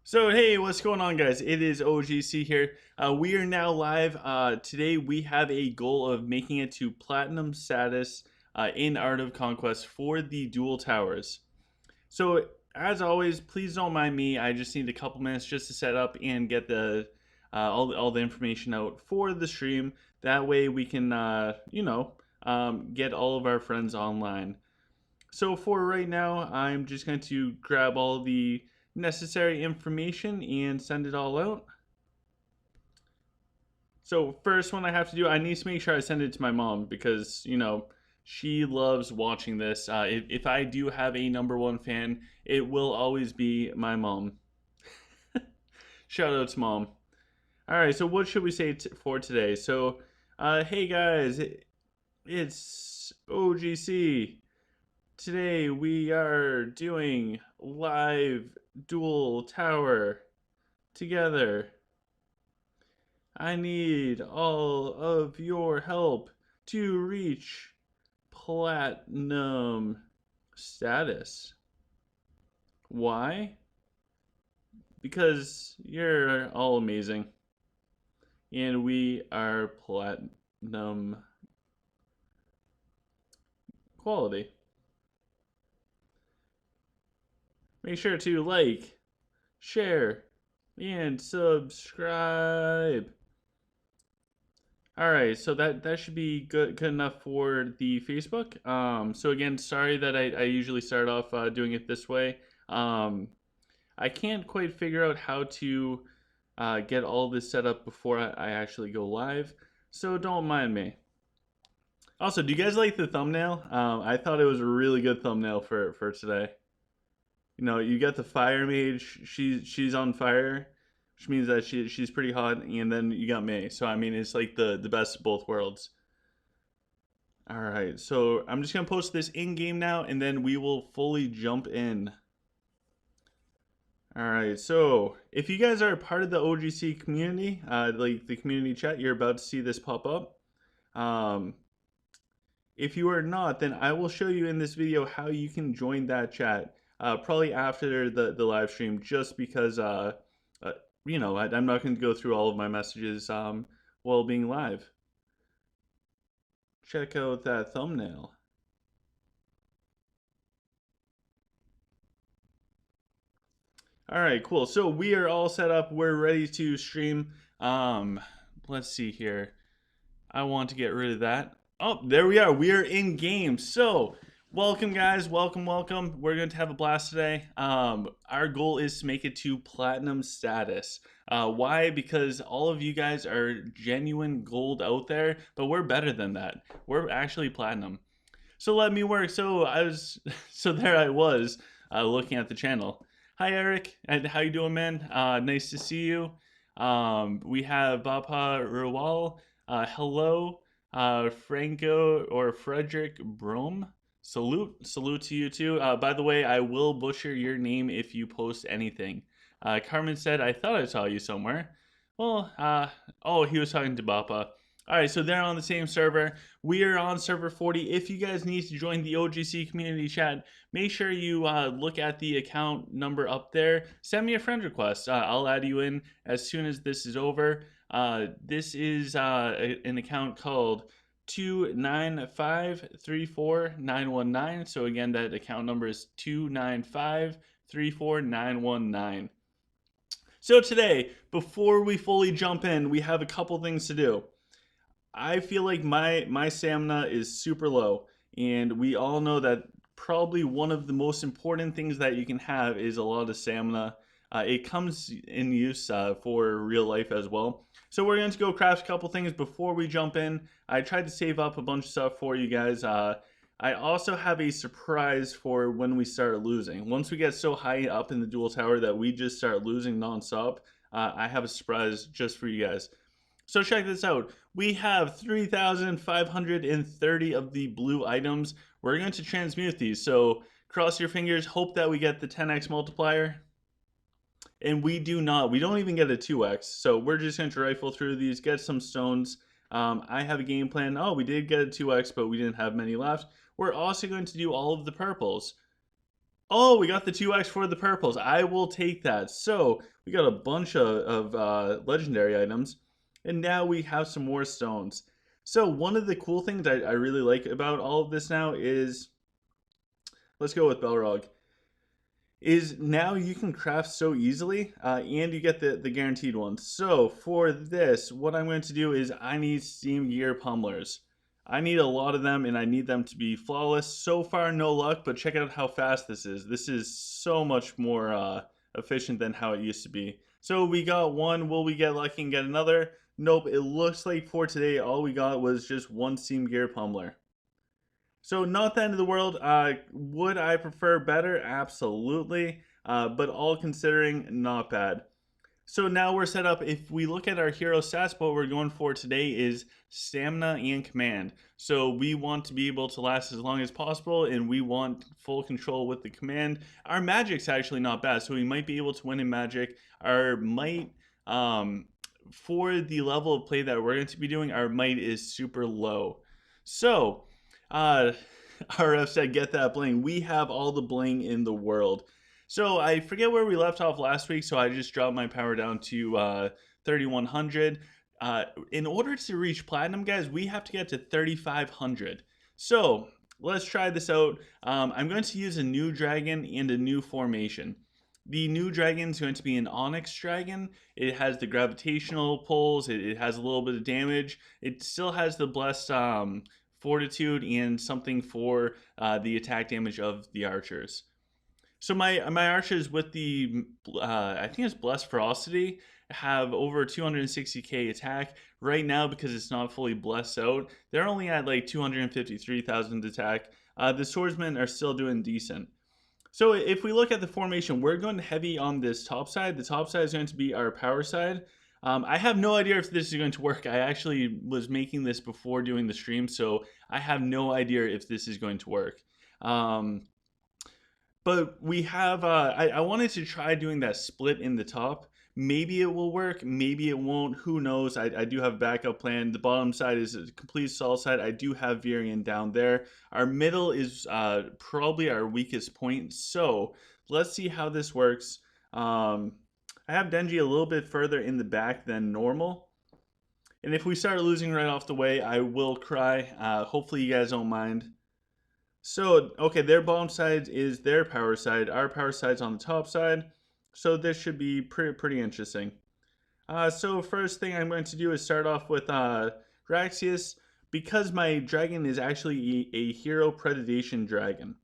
So hey, what's going on, guys? It is OGC here. We are now live. Today we have a goal of making it to platinum status in Art of Conquest for the dual towers. So as always, please don't mind me. I just need a couple minutes just to set up and get the all the information out for the stream. That way we can get all of our friends online. So for right now, I'm just going to grab all the necessary information and send it all out. So first one I have to do, I need to make sure I send it to my mom because, she loves watching this. If I do have a number one fan, it will always be my mom. Shout out to mom. All right, so what should we say for today? So, hey guys, it's OGC. Today we are doing live dual tower together. I need all of your help to reach platinum status. Why? Because you're all amazing. And we are platinum quality. Make sure to like, share, and subscribe. All right, so that should be good enough for the Facebook. So again, sorry that I usually start off doing it this way. I can't quite figure out how to get all this set up before I actually go live, so don't mind me. Also, do you guys like the thumbnail? I thought it was a really good thumbnail for today. You got the fire mage. She's on fire, which means that she's pretty hot, and then you got May. So I mean, it's like the best of both worlds. All right, so I'm just gonna post this in game now, and then we will fully jump in. All right, so if you guys are a part of the OGC community, like the community chat, you're about to see this pop up. If you are not, then I will show you in this video how you can join that chat. Probably after the live stream, just because I'm not going to go through all of my messages while being live. Check out that thumbnail. All right, cool. So we are all set up. We're ready to stream. Let's see here. I want to get rid of that. Oh, there we are. We are in game. So welcome, guys. Welcome. We're going to have a blast today. Our goal is to make it to platinum status. Why? Because all of you guys are genuine gold out there, but we're better than that. We're actually platinum. So let me work. So there I was, looking at the channel. Hi, Eric. And how you doing, man? Nice to see you. We have Bapa Rawal. Hello, Franco or Frederick Brom. Salute to you too. By the way, I will butcher your name if you post anything. Carmen said, I thought I saw you somewhere. Well, oh, he was talking to Bapa. All right, so they're on the same server. We are on server 40. If you guys need to join the OGC community chat, make sure you look at the account number up there. Send me a friend request. I'll add you in as soon as this is over. This is an account called 295-34919. So again, that account number is 295-34919. So today, before we fully jump in, we have a couple things to do. I feel like my stamina is super low, and we all know that probably one of the most important things that you can have is a lot of stamina. It comes in use for real life as well. So we're going to go craft a couple things before we jump in. I tried to save up a bunch of stuff for you guys. I also have a surprise for when we start losing. Once we get so high up in the dual tower that we just start losing nonstop, I have a surprise just for you guys. So check this out. We have 3,530 of the blue items. We're going to transmute these. So cross your fingers, hope that we get the 10x multiplier. And we do not. We don't even get a 2x. So we're just going to rifle through these, get some stones. I have a game plan. Oh, we did get a 2x, but we didn't have many left. We're also going to do all of the purples. Oh, we got the 2x for the purples. I will take that. So we got a bunch of legendary items, and now we have some more stones. So one of the cool things I really like about all of this now is, let's go with Belrog, is now you can craft so easily, and you get the guaranteed ones. So for this, what I'm going to do is I need Steam Gear Pummelers. I need a lot of them, and I need them to be flawless. So far, no luck, but check out how fast this is. This is so much more efficient than how it used to be. So we got one. Will we get lucky and get another? Nope. It looks like for today, all we got was just one Steam Gear Pummeler. So not the end of the world. Would I prefer better? Absolutely. But all considering, not bad. So now we're set up. If we look at our hero stats, what we're going for today is stamina and command. So we want to be able to last as long as possible, and we want full control with the command. Our magic's actually not bad, so we might be able to win in magic. Our might, for the level of play that we're going to be doing, our might is super low. So, uh, RF said, get that bling. We have all the bling in the world. So I forget where we left off last week, so I just dropped my power down to 3100. In order to reach platinum, guys, we have to get to 3500. So let's try this out. I'm going to use a new dragon and a new formation. The new dragon is going to be an onyx dragon. It has the gravitational pulls. It has a little bit of damage. It still has the blessed fortitude and something for the attack damage of the archers. So my archers with the I think it's blessed ferocity have over 260k attack right now because it's not fully blessed out. They're only at like 253,000 attack. The swordsmen are still doing decent. So if we look at the formation, we're going heavy on this top side. The top side is going to be our power side. I have no idea if this is going to work. I actually was making this before doing the stream, so I have no idea if this is going to work. But we have, I wanted to try doing that split in the top. Maybe it will work, maybe it won't. Who knows? I do have a backup plan. The bottom side is a complete solid side. I do have Varian down there. Our middle is probably our weakest point. So let's see how this works. I have Denji a little bit further in the back than normal. And if we start losing right off the way, I will cry. Hopefully you guys don't mind. So, okay, their bottom side is their power side. Our power side's on the top side. So this should be pretty interesting. So first thing I'm going to do is start off with Raxius, because my dragon is actually a hero predation dragon.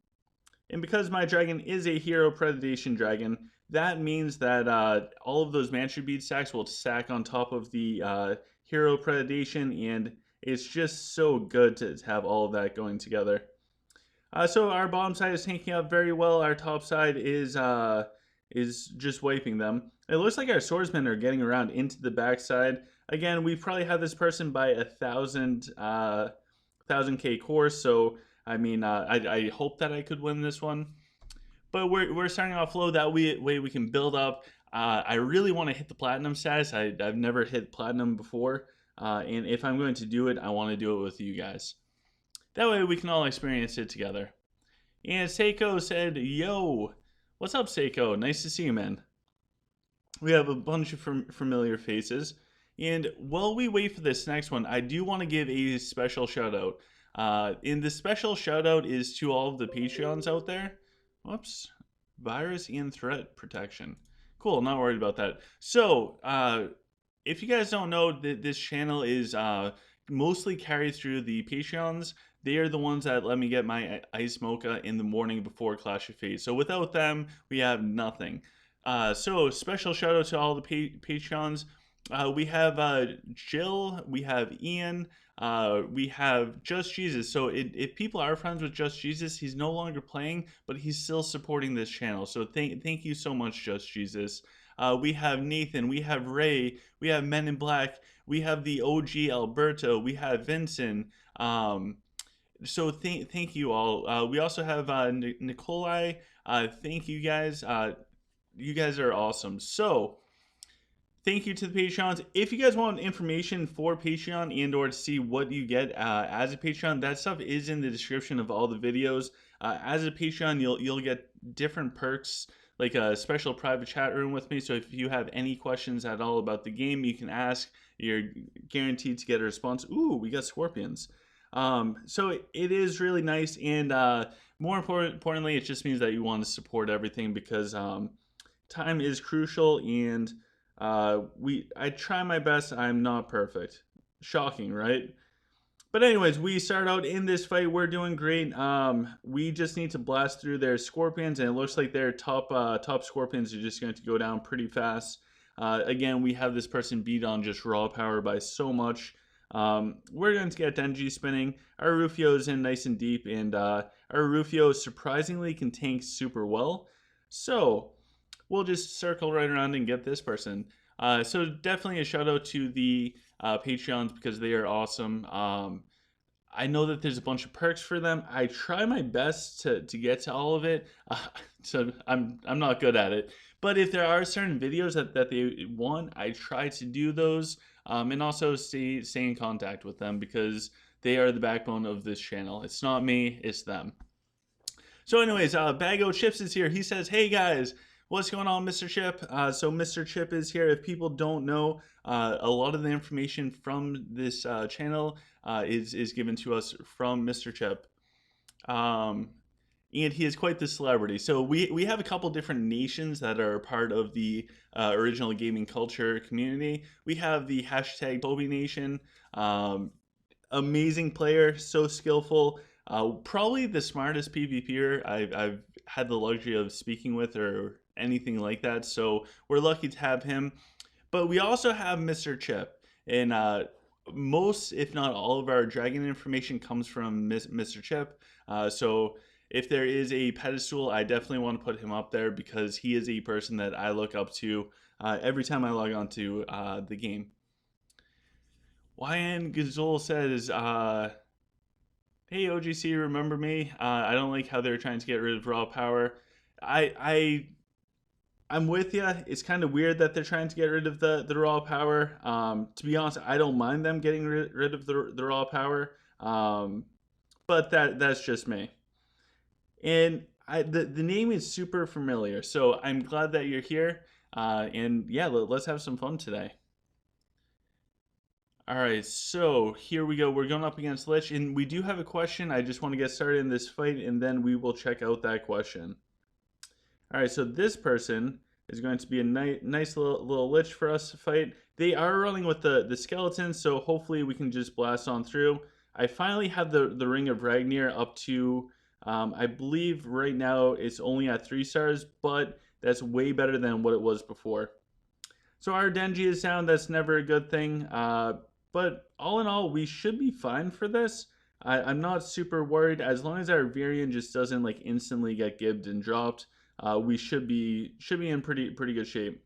And because my dragon is a hero predation dragon, that means that all of those mantra bead stacks will stack on top of the hero predation, and it's just so good to have all of that going together. So our bottom side is tanking up very well. Our top side is just wiping them. It looks like our swordsmen are getting around into the backside. Again, we probably have this person by 1,000k course. So I mean, I hope that I could win this one. But we're starting off low. That way we can build up. I really want to hit the platinum status. I've never hit platinum before, and if I'm going to do it, I want to do it with you guys. That way we can all experience it together. And Seiko said, yo, what's up, Seiko? Nice to see you, man. We have a bunch of familiar faces. And while we wait for this next one, I do want to give a special shout out. And the special shout out is to all of the Patreons out there. Whoops. Virus and threat protection. Cool, not worried about that. So, if you guys don't know, this channel is mostly carried through the Patreons. They are the ones that let me get my ice mocha in the morning before Clash of Fate. So without them, we have nothing. So special shout out to all the Patreons. We have Jill, we have Ian, we have Just Jesus. So if people are friends with Just Jesus, he's no longer playing, but he's still supporting this channel. So thank you so much, Just Jesus. We have Nathan, we have Ray, we have Men in Black, we have the OG Alberto, we have Vincent. So thank you all. We also have Nikolai. Thank you guys. You guys are awesome. So thank you to the Patreons. If you guys want information for Patreon and or to see what you get as a Patreon, that stuff is in the description of all the videos. As a Patreon, you'll get different perks, like a special private chat room with me. So if you have any questions at all about the game, you can ask. You're guaranteed to get a response. Ooh, we got scorpions. So it is really nice, and more importantly, it just means that you want to support everything because time is crucial, and I try my best. I'm not perfect. Shocking, right? But anyways, we start out in this fight. We're doing great. We just need to blast through their scorpions, and it looks like their top scorpions are just going to go down pretty fast. Again, we have this person beat on just raw power by so much. We're going to get Denji spinning. Our Rufio is in nice and deep, and our Rufio surprisingly can tank super well. So we'll just circle right around and get this person. So definitely a shout out to the Patreons because they are awesome. I know that there's a bunch of perks for them. I try my best to get to all of it, so I'm not good at it. But if there are certain videos that they want, I try to do those, and also stay in contact with them because they are the backbone of this channel. It's not me, it's them. So anyways, Bago Chips is here. He says, hey guys, what's going on, Mr. Chip? So Mr. Chip is here. If people don't know, a lot of the information from this channel is given to us from Mr. Chip. And he is quite the celebrity. So we have a couple different nations that are part of the original gaming culture community. We have the hashtag Toby Nation. Amazing player, so skillful. Probably the smartest PvPer I've had the luxury of speaking with or anything like that. So we're lucky to have him. But we also have Mr. Chip. And most, if not all of our dragon information comes from Mr. Chip. So if there is a pedestal, I definitely want to put him up there because he is a person that I look up to every time I log on to the game. YN Gazul says, hey OGC, remember me? I don't like how they're trying to get rid of raw power. I'm with you. It's kind of weird that they're trying to get rid of the raw power. To be honest, I don't mind them getting rid of the raw power. But that's just me. And the name is super familiar, so I'm glad that you're here. And yeah, let's have some fun today. All right, so here we go. We're going up against Lich, and we do have a question. I just want to get started in this fight, and then we will check out that question. All right, so this person is going to be a nice little Lich for us to fight. They are running with the skeletons, so hopefully we can just blast on through. I finally have the Ring of Ragnir up to, I believe right now it's only at 3 stars, but that's way better than what it was before. So our Denji is down. That's never a good thing. But all in all, we should be fine for this. I'm not super worried. As long as our Virion just doesn't like instantly get gibbed and dropped, we should be in pretty good shape.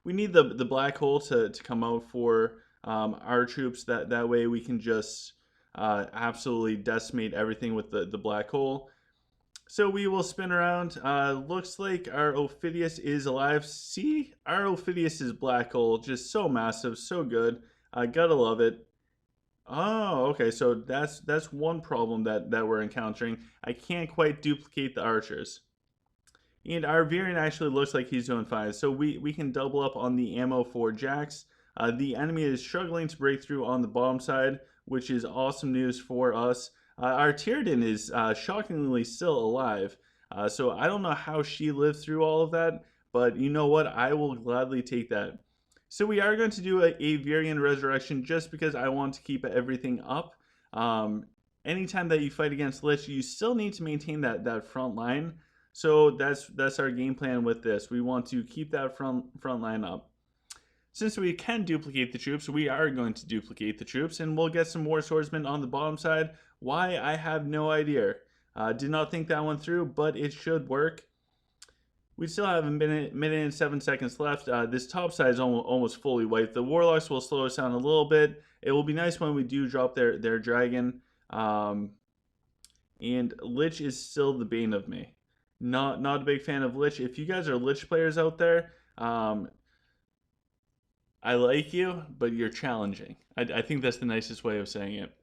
We need the black hole to come out for our troops. That way we can just absolutely decimate everything with the black hole. So we will spin around. Looks like our Ophidius is alive. See, our Ophidius is black hole, just so massive, so good. Gotta love it. Oh, okay. So that's one problem that we're encountering. I can't quite duplicate the archers. And our Virion actually looks like he's doing fine. So we can double up on the ammo for Jax. The enemy is struggling to break through on the bottom side, which is awesome news for us. Our Tyrden is shockingly still alive. So I don't know how she lived through all of that, but you know what? I will gladly take that. So we are going to do a Virion Resurrection just because I want to keep everything up. Anytime that you fight against Lich, you still need to maintain that front line. So that's our game plan with this. We want to keep that front line up. Since we can duplicate the troops, we are going to duplicate the troops, and we'll get some more swordsmen on the bottom side. Why? I have no idea. Did not think that one through, but it should work. We still have a minute and 7 seconds left. This top side is almost fully wiped. The Warlocks will slow us down a little bit. It will be nice when we do drop their dragon. And Lich is still the bane of me. Not a big fan of Lich. If you guys are Lich players out there, I like you, but you're challenging. I think that's the nicest way of saying it.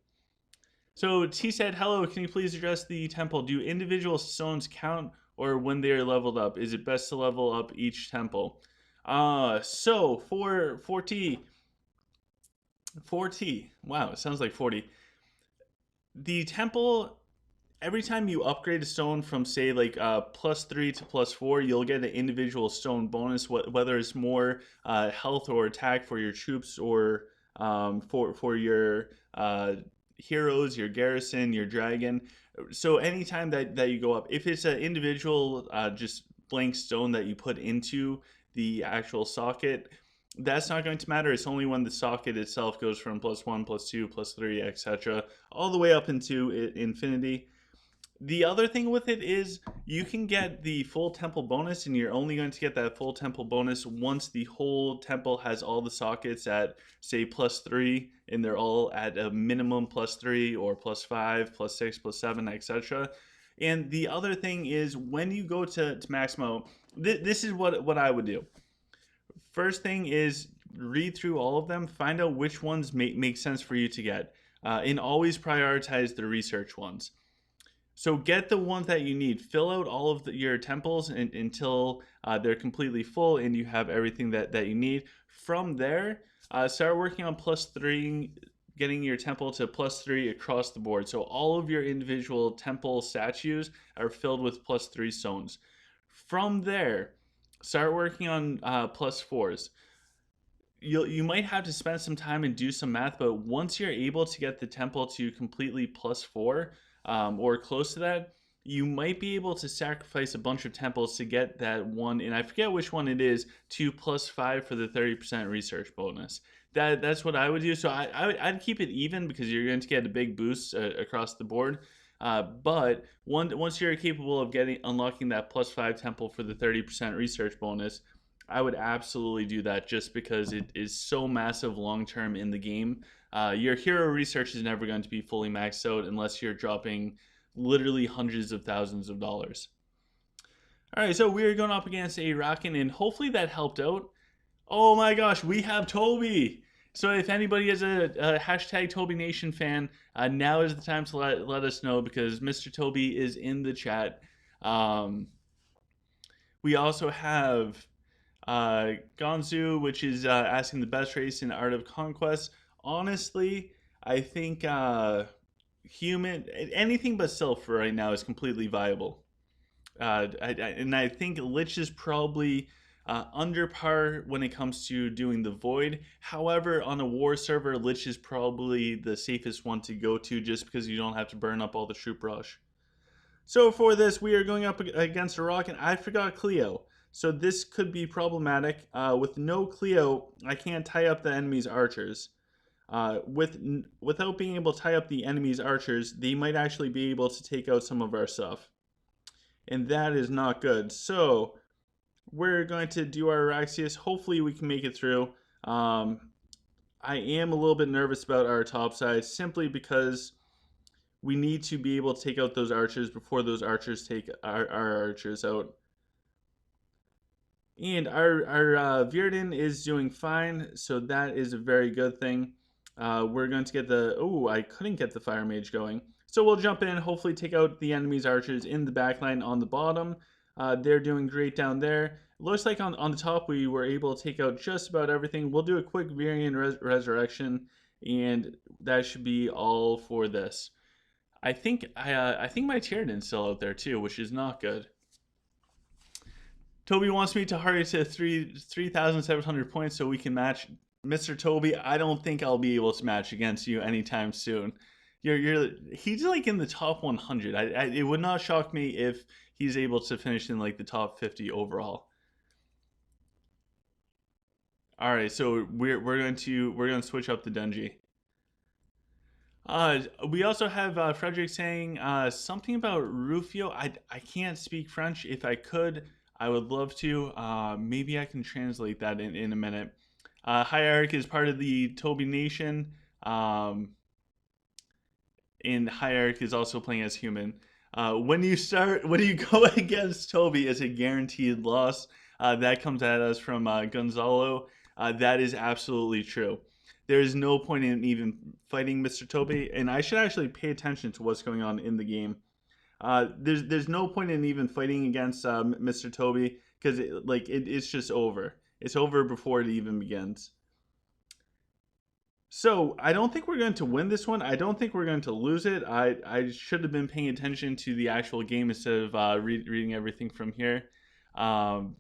So T said, "Hello, can you please address the temple? Do individual stones count, or when they are leveled up? Is it best to level up each temple?" So for T, wow, it sounds like 40. The temple, every time you upgrade a stone from say like +3 to +4, you'll get an individual stone bonus, whether it's more health or attack for your troops, or for your heroes, your garrison, your dragon. So anytime that you go up, if it's an individual just blank stone that you put into the actual socket, that's not going to matter. It's only when the socket itself goes from +1, +2, +3, etc., all the way up into infinity. The other thing with it is you can get the full temple bonus, and you're only going to get that full temple bonus once the whole temple has all the sockets at say +3, and they're all at a minimum +3 or +5, +6, +7, etc. And the other thing is when you go to Maximo, this is what I would do. First thing is read through all of them, find out which ones make sense for you to get, and always prioritize the research ones. So get the ones that you need. Fill out all of your temples until they're completely full and you have everything that you need. From there, start working on +3, getting your temple to +3 across the board. So all of your individual temple statues are filled with +3 stones. From there, start working on +4s. You might have to spend some time and do some math, but once you're able to get the temple to completely +4, or close to that, you might be able to sacrifice a bunch of temples to get that one, and I forget which one it is, to +5 for the 30% research bonus. That's what I would do. So I'd keep it even because you're going to get a big boost across the board. But once you're capable of unlocking that +5 temple for the 30% research bonus, I would absolutely do that just because it is so massive long term in the game. Your hero research is never going to be fully maxed out unless you're dropping literally hundreds of thousands of dollars. All right, so we're going up against a Rockin', and hopefully that helped out. Oh my gosh, we have Toby. So if anybody is a hashtag Toby Nation fan, now is the time to let us know because Mr. Toby is in the chat. We also have Gonzu, which is asking the best race in Art of Conquest. Honestly, I think human anything but Sylph for right now is completely viable. And I think Lich is probably under par when it comes to doing the Void. However, on a war server, Lich is probably the safest one to go to just because you don't have to burn up all the troop rush. So for this, we are going up against a rock, and I forgot Cleo. So this could be problematic. With no Cleo, I can't tie up the enemy's archers. Without being able to tie up the enemy's archers, they might actually be able to take out some of our stuff. And that is not good. So we're going to do our Araxius. Hopefully we can make it through. I am a little bit nervous about our top side simply because we need to be able to take out those archers before those archers take our archers out. And our Virden is doing fine, so that is a very good thing. We're going to get the... Oh, I couldn't get the Fire Mage going. So we'll jump in, hopefully take out the enemy's archers in the backline on the bottom. They're doing great down there. Looks like on the top we were able to take out just about everything. We'll do a quick Virion Resurrection, and that should be all for this. I think my Tyranids still out there too, which is not good. Toby wants me to hurry to 3,700 points so we can match. Mr. Toby, I don't think I'll be able to match against you anytime soon. He's like in the top 100. It would not shock me if he's able to finish in like the top 50 overall. All right, so we're going to switch up the Dungy. We also have Frederick saying something about Rufio. I can't speak French. If I could, I would love to. Maybe I can translate that in a minute. Hierarch is part of the Toby Nation. And Hierarch is also playing as human. When you go against Toby, it's a guaranteed loss. That comes at us from Gonzalo. That is absolutely true. there is no point in even fighting Mr. Toby, and I should actually pay attention to what's going on in the game. There's no point in even fighting against Mr. Toby because it's just over. It's over before it even begins. So I don't think we're going to win this one. I don't think we're going to lose it. I should have been paying attention to the actual game instead of reading everything from here. Um,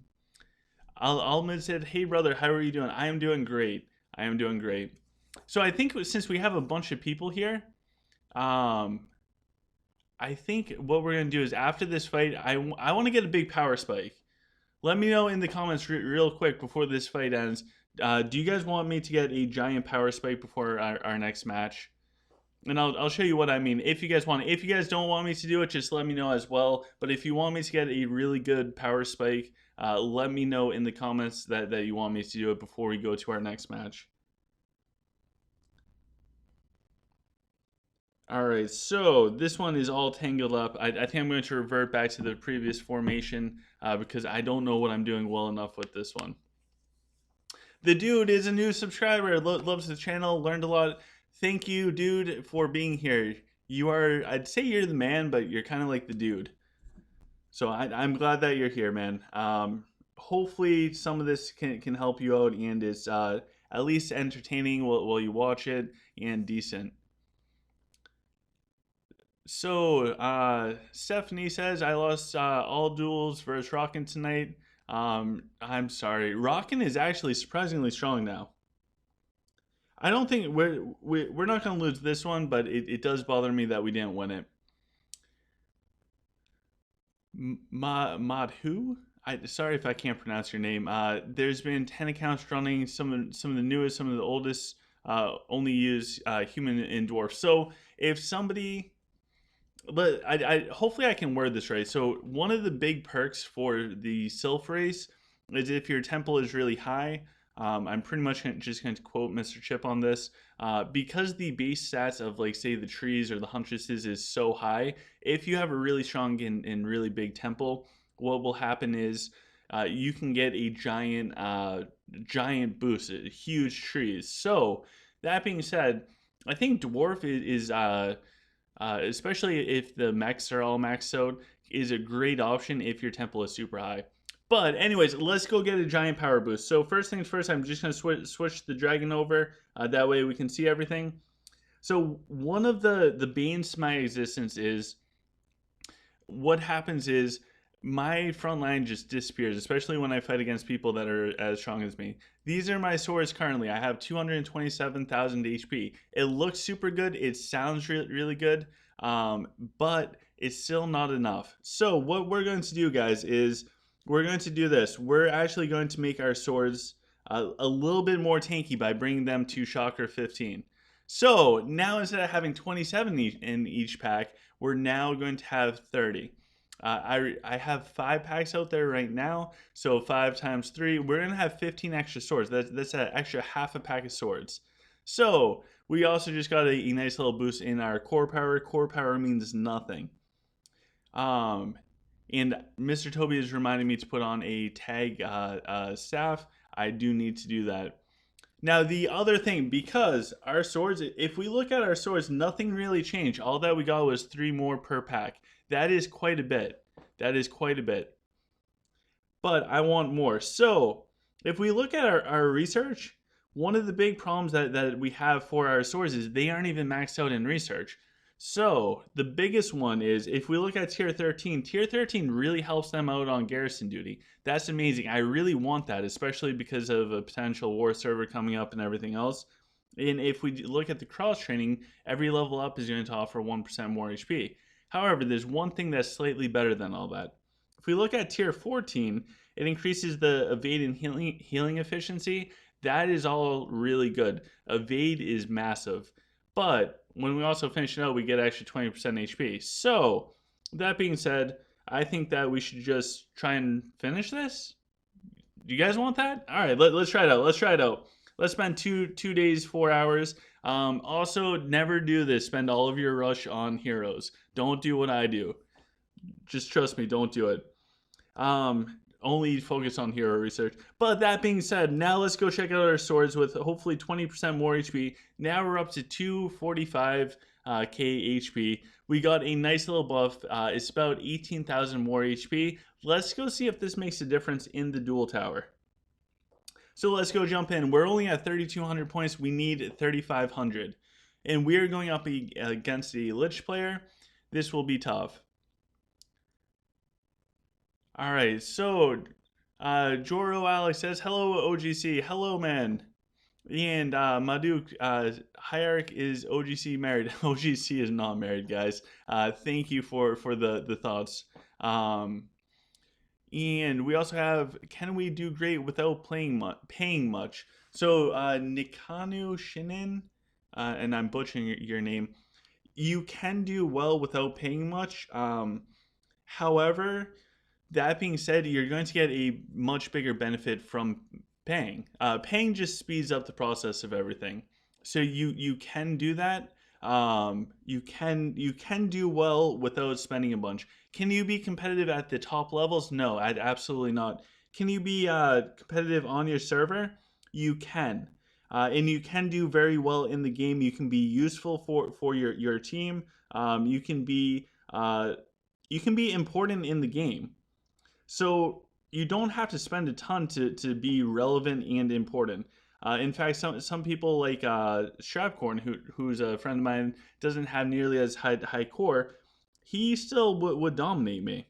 Almond said, "Hey brother, how are you doing? I am doing great. I am doing great." So I think since we have a bunch of people here, um, I think what we're gonna do is after this fight, I want to get a big power spike. Let me know in the comments real quick before this fight ends. Do you guys want me to get a giant power spike before our next match? And I'll show you what I mean. If you guys want it. If you guys don't want me to do it, just let me know as well. But if you want me to get a really good power spike, let me know in the comments that you want me to do it before we go to our next match. Alright, so this one is all tangled up. I think I'm going to revert back to the previous formation because I don't know what I'm doing well enough with this one. The dude is a new subscriber, loves the channel, learned a lot. Thank you, dude, for being here. You are, I'd say you're the man, but you're kind of like the dude. So I'm glad that you're here, man. Hopefully some of this can help you out and is at least entertaining while you watch it and decent. So, Stephanie says, I lost all duels versus Rockin' tonight. I'm sorry. Rockin' is actually surprisingly strong now. I don't think we're not going to lose this one, but it does bother me that we didn't win it. Mod who? Sorry if I can't pronounce your name. There's been 10 accounts running. Some of the newest, some of the oldest only use human and dwarf. So if somebody... But hopefully I can word this right. So one of the big perks for the Sylph race is if your temple is really high. I'm pretty much just going to quote Mr. Chip on this. Because the base stats of, like, say, the trees or the huntresses is so high, if you have a really strong and really big temple, what will happen is you can get a giant boost, huge trees. So that being said, I think dwarf is especially if the mechs are all maxed out, is a great option if your temple is super high. But anyways, let's go get a giant power boost. So first things first, I'm just going to switch the dragon over. That way we can see everything. So one of the banes to my existence is what happens is my front line just disappears, especially when I fight against people that are as strong as me. These are my swords currently. I have 227,000 HP. It looks super good. It sounds really good, but it's still not enough. So what we're going to do, guys, is we're going to do this. We're actually going to make our swords a little bit more tanky by bringing them to Shocker 15. So now instead of having 27 in each pack, we're now going to have 30. I have 5 packs out there right now, so 5 times 3, we're going to have 15 extra swords. That's an extra half a pack of swords. So we also just got a nice little boost in our core power. Core power means nothing. And Mr. Toby is reminding me to put on a tag staff. I do need to do that. Now the other thing, because our swords, if we look at our swords, nothing really changed. All that we got was 3 more per pack. That is quite a bit. That is quite a bit. But I want more. So if we look at our research, one of the big problems that we have for our swords is they aren't even maxed out in research. So the biggest one is if we look at tier 13, tier 13 really helps them out on garrison duty. That's amazing. I really want that, especially because of a potential war server coming up and everything else. And if we look at the cross training, every level up is going to offer 1% more HP. However, there's one thing that's slightly better than all that. If we look at tier 14, it increases the evade and healing efficiency. That is all really good. Evade is massive. But when we also finish it out, we get extra 20% HP. So, that being said, I think that we should just try and finish this. Do you guys want that? All right, let's try it out. Let's try it out. Let's spend two days, 4 hours. Also, never do this. Spend all of your rush on heroes. Don't do what I do. Just trust me, don't do it. only focus on hero research. But that being said, now let's go check out our swords with hopefully 20% more HP. Now we're up to 245 k HP. We got a nice little buff. It's about 18,000 more HP. Let's go see if this makes a difference in the duel tower. So let's go jump in. We're only at 3,200 points. We need 3,500. And we are going up against a Lich player. This will be tough. All right, so Joro Alex says, hello, OGC. Hello, man. And Maduk, Hierarch is OGC married. OGC is not married, guys. Thank you for the thoughts. And we also have, can we do great without paying much? So Nikanu Shinin, and I'm butchering your name. You can do well without paying much. However, that being said, you're going to get a much bigger benefit from paying. Paying just speeds up the process of everything. So you can do that. You can do well without spending a bunch. Can you be competitive at the top levels? No, absolutely not. Can you be competitive on your server? You can. And you can do very well in the game. You can be useful for your team. You can be important in the game. So you don't have to spend a ton to be relevant and important. In fact, some people like Strapcorn, who's a friend of mine, doesn't have nearly as high core. He still would dominate me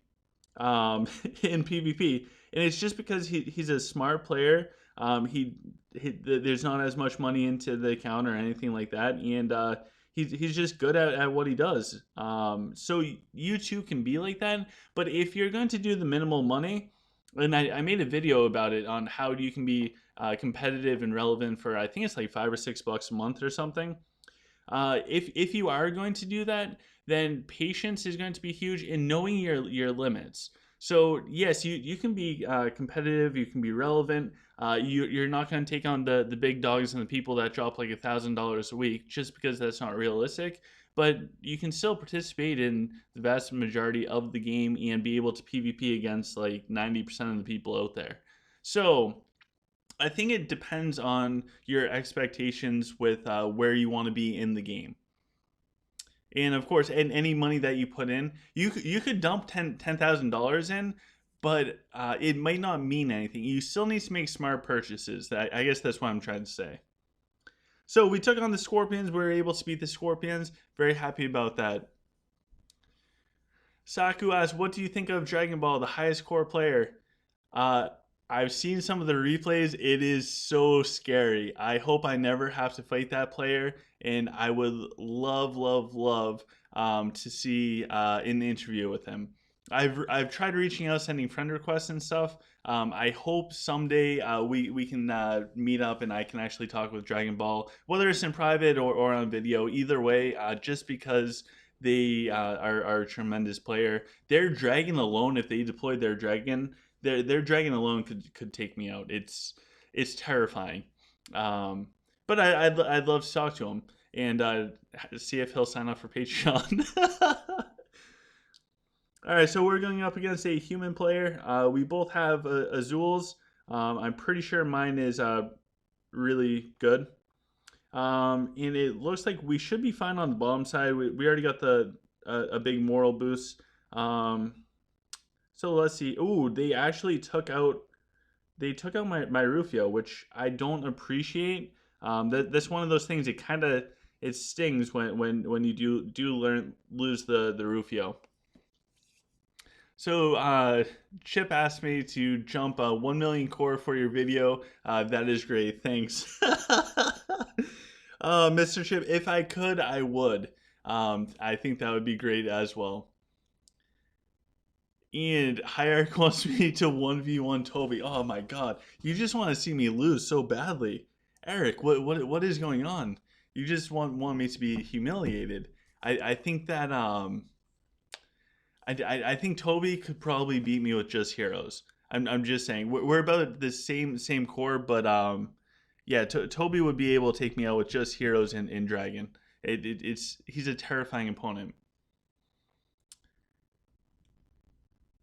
in PvP, and it's just because he's a smart player. There's not as much money into the account or anything like that, and he's just good at what he does. So you too can be like that, but if you're going to do the minimal money, and I made a video about it on how you can be competitive and relevant for, I think it's like $5 or $6 a month or something. If you are going to do that, then patience is going to be huge in knowing your limits. So yes, you can be competitive, you can be relevant. You're not going to take on the big dogs and the people that drop like $1,000 a week just because that's not realistic. But you can still participate in the vast majority of the game and be able to PvP against like 90% of the people out there. So I think it depends on your expectations with where you want to be in the game. And of course, and any money that you put in, you could dump $10,000 in, but it might not mean anything. You still need to make smart purchases. I guess that's what I'm trying to say. So we took on the Scorpions. We were able to beat the Scorpions. Very happy about that. Saku asks, what do you think of Dragon Ball, the highest core player? I've seen some of the replays. It is so scary. I hope I never have to fight that player, and I would love to see an interview with him. I've tried reaching out, sending friend requests and stuff. I hope someday we can meet up and I can actually talk with Dragon Ball, whether it's in private or on video. Either way, just because they are a tremendous player. Their dragon alone, if they deployed their dragon, their dragon alone could take me out. It's terrifying. But I'd love to talk to him and see if he'll sign up for Patreon. All right, so we're going up against a human player. We both have Azules. I'm pretty sure mine is really good. And it looks like we should be fine on the bottom side. We already got a big moral boost. So let's see. Ooh, they actually took out my Rufio, which I don't appreciate. That's one of those things. It stings when you do lose the Rufio. So Chip asked me to jump 1 million core for your video. That is great. Thanks. Mr. Chip, if I could, I would. I think that would be great as well. And Hierarch wants me to 1v1 Toby. Oh my god. You just want to see me lose so badly. Eric, what is going on? You just want me to be humiliated. I think that I think Toby could probably beat me with just heroes. I'm just saying. We're about the same core, but yeah, Toby would be able to take me out with just heroes and dragon. He's a terrifying opponent.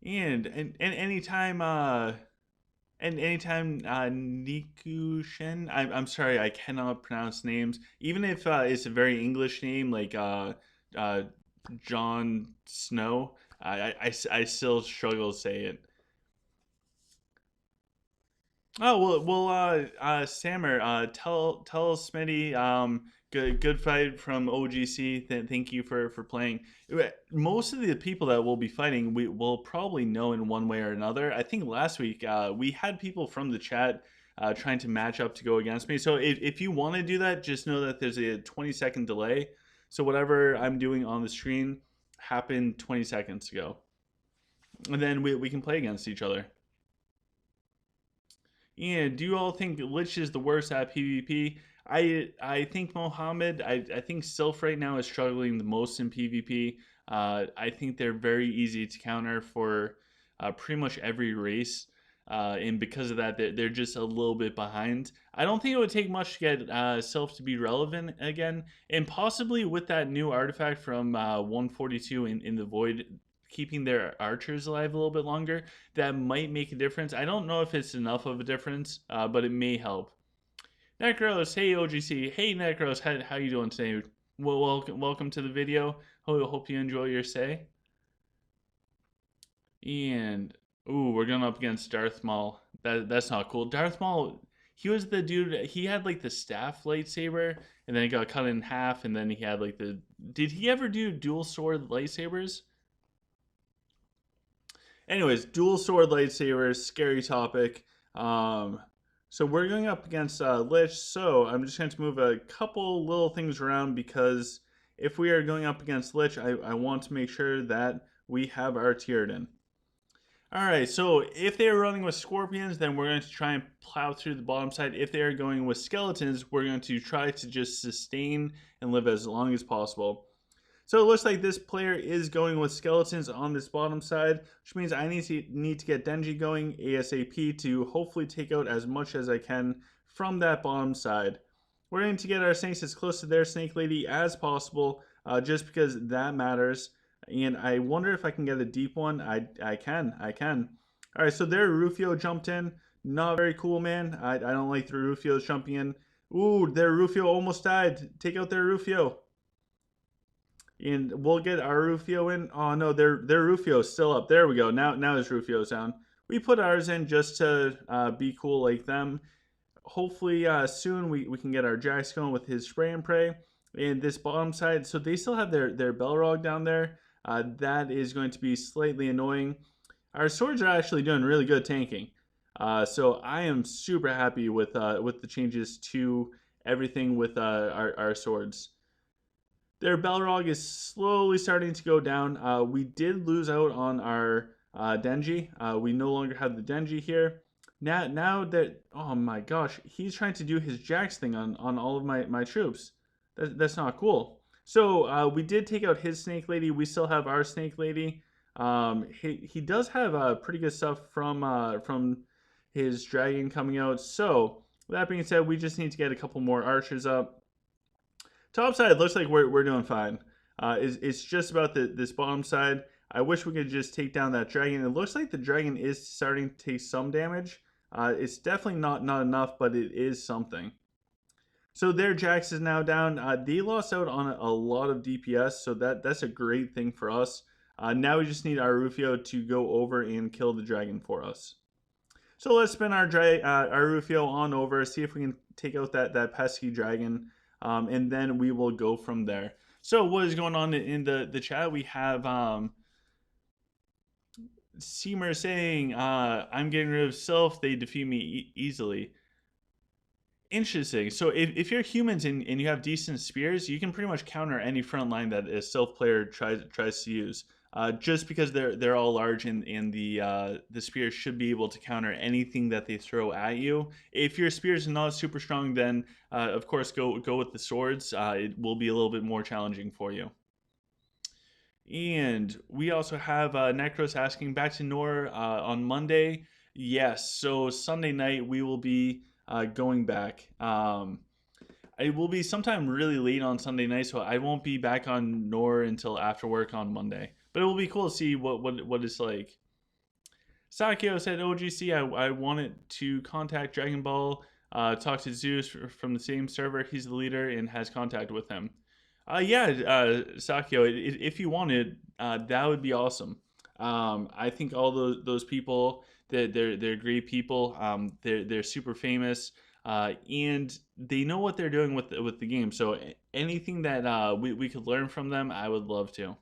And anytime Nikushin, I'm sorry, I cannot pronounce names. Even if it's a very English name like uh, Jon Snow, I still struggle to say it. Oh Sammer, tell Smitty, good fight from OGC. Thank you for playing. Most of the people that we'll be fighting, we will probably know in one way or another. I think last week we had people from the chat trying to match up to go against me. So if you want to do that, just know that there's a 20-second delay. So whatever I'm doing on the screen happened 20 seconds ago, and then we can play against each other. Yeah, do you all think Lich is the worst at PvP? I think Mohammed, I think Sylph right now is struggling the most in PvP. I think they're very easy to counter for pretty much every race. And because of that, they're just a little bit behind. I don't think it would take much to get Sylph to be relevant again. And possibly with that new artifact from 142 in the Void, keeping their archers alive a little bit longer, that might make a difference. I don't know if it's enough of a difference, but it may help. Necros, hey OGC, hey Necros, how you doing today? Well, welcome to the video. Hope you enjoy your stay. And ooh, we're going up against Darth Maul. That's not cool. Darth Maul, he was the dude. He had like the staff lightsaber, and then he got cut in half, and then he had like the. Did he ever do dual sword lightsabers? Anyways, dual sword lightsabers, scary topic. Um, so we're going up against Lich. So I'm just going to move a couple little things around because if we are going up against Lich, I want to make sure that we have our Tyrden. All right, so if they are running with Scorpions, then we're going to try and plow through the bottom side. If they are going with Skeletons, we're going to try to just sustain and live as long as possible. So it looks like this player is going with Skeletons on this bottom side, which means I need to get Denji going ASAP to hopefully take out as much as I can from that bottom side. We're going to get our Snakes as close to their Snake Lady as possible, just because that matters. And I wonder if I can get a deep one. I can. All right, so there Rufio jumped in. Not very cool, man. I don't like the Rufios jumping in. Ooh, their Rufio almost died. Take out their Rufio. And we'll get our Rufio in. Oh no, their Rufio's still up. There we go. Now his Rufio's down. We put ours in just to be cool like them. Hopefully soon we can get our Jax going with his spray and pray. And this bottom side, so they still have their Belrog down there. That is going to be slightly annoying. Our swords are actually doing really good tanking. So I am super happy with the changes to everything with our swords. Their Balrog is slowly starting to go down. We did lose out on our Denji. We no longer have the Denji here. Now that, oh my gosh, he's trying to do his Jax thing on all of my troops. That's not cool. So we did take out his Snake Lady. We still have our Snake Lady. He does have pretty good stuff from his dragon coming out. So that being said, we just need to get a couple more archers up. Top side looks like we're doing fine. It's just about this bottom side. I wish we could just take down that dragon. It looks like the dragon is starting to take some damage. It's definitely not enough, but it is something. So their Jax is now down. They lost out on a lot of DPS, so that's a great thing for us. Now we just need our Rufio to go over and kill the dragon for us. So let's spin our Rufio on over, see if we can take out that pesky dragon. And then we will go from there. So what is going on in the chat? We have Seamer saying, I'm getting rid of Sylph. They defeat me easily. Interesting. So if you're humans and you have decent spears, you can pretty much counter any front line that a Sylph player tries to use. Just because they're all large and the spears should be able to counter anything that they throw at you. If your spears are not super strong, then of course go with the swords. It will be a little bit more challenging for you. And we also have Necros asking back to Nor on Monday. Yes, so Sunday night we will be going back. It will be sometime really late on Sunday night, so I won't be back on Nor until after work on Monday. But it will be cool to see what it's like. Sakio said, OGC, I wanted to contact Dragon Ball, talk to Zeus from the same server. He's the leader and has contact with him. Yeah, Sakio, if you wanted, that would be awesome. I think all those people, they're great people. They're super famous, and they know what they're doing with the game. So anything that we could learn from them, I would love to.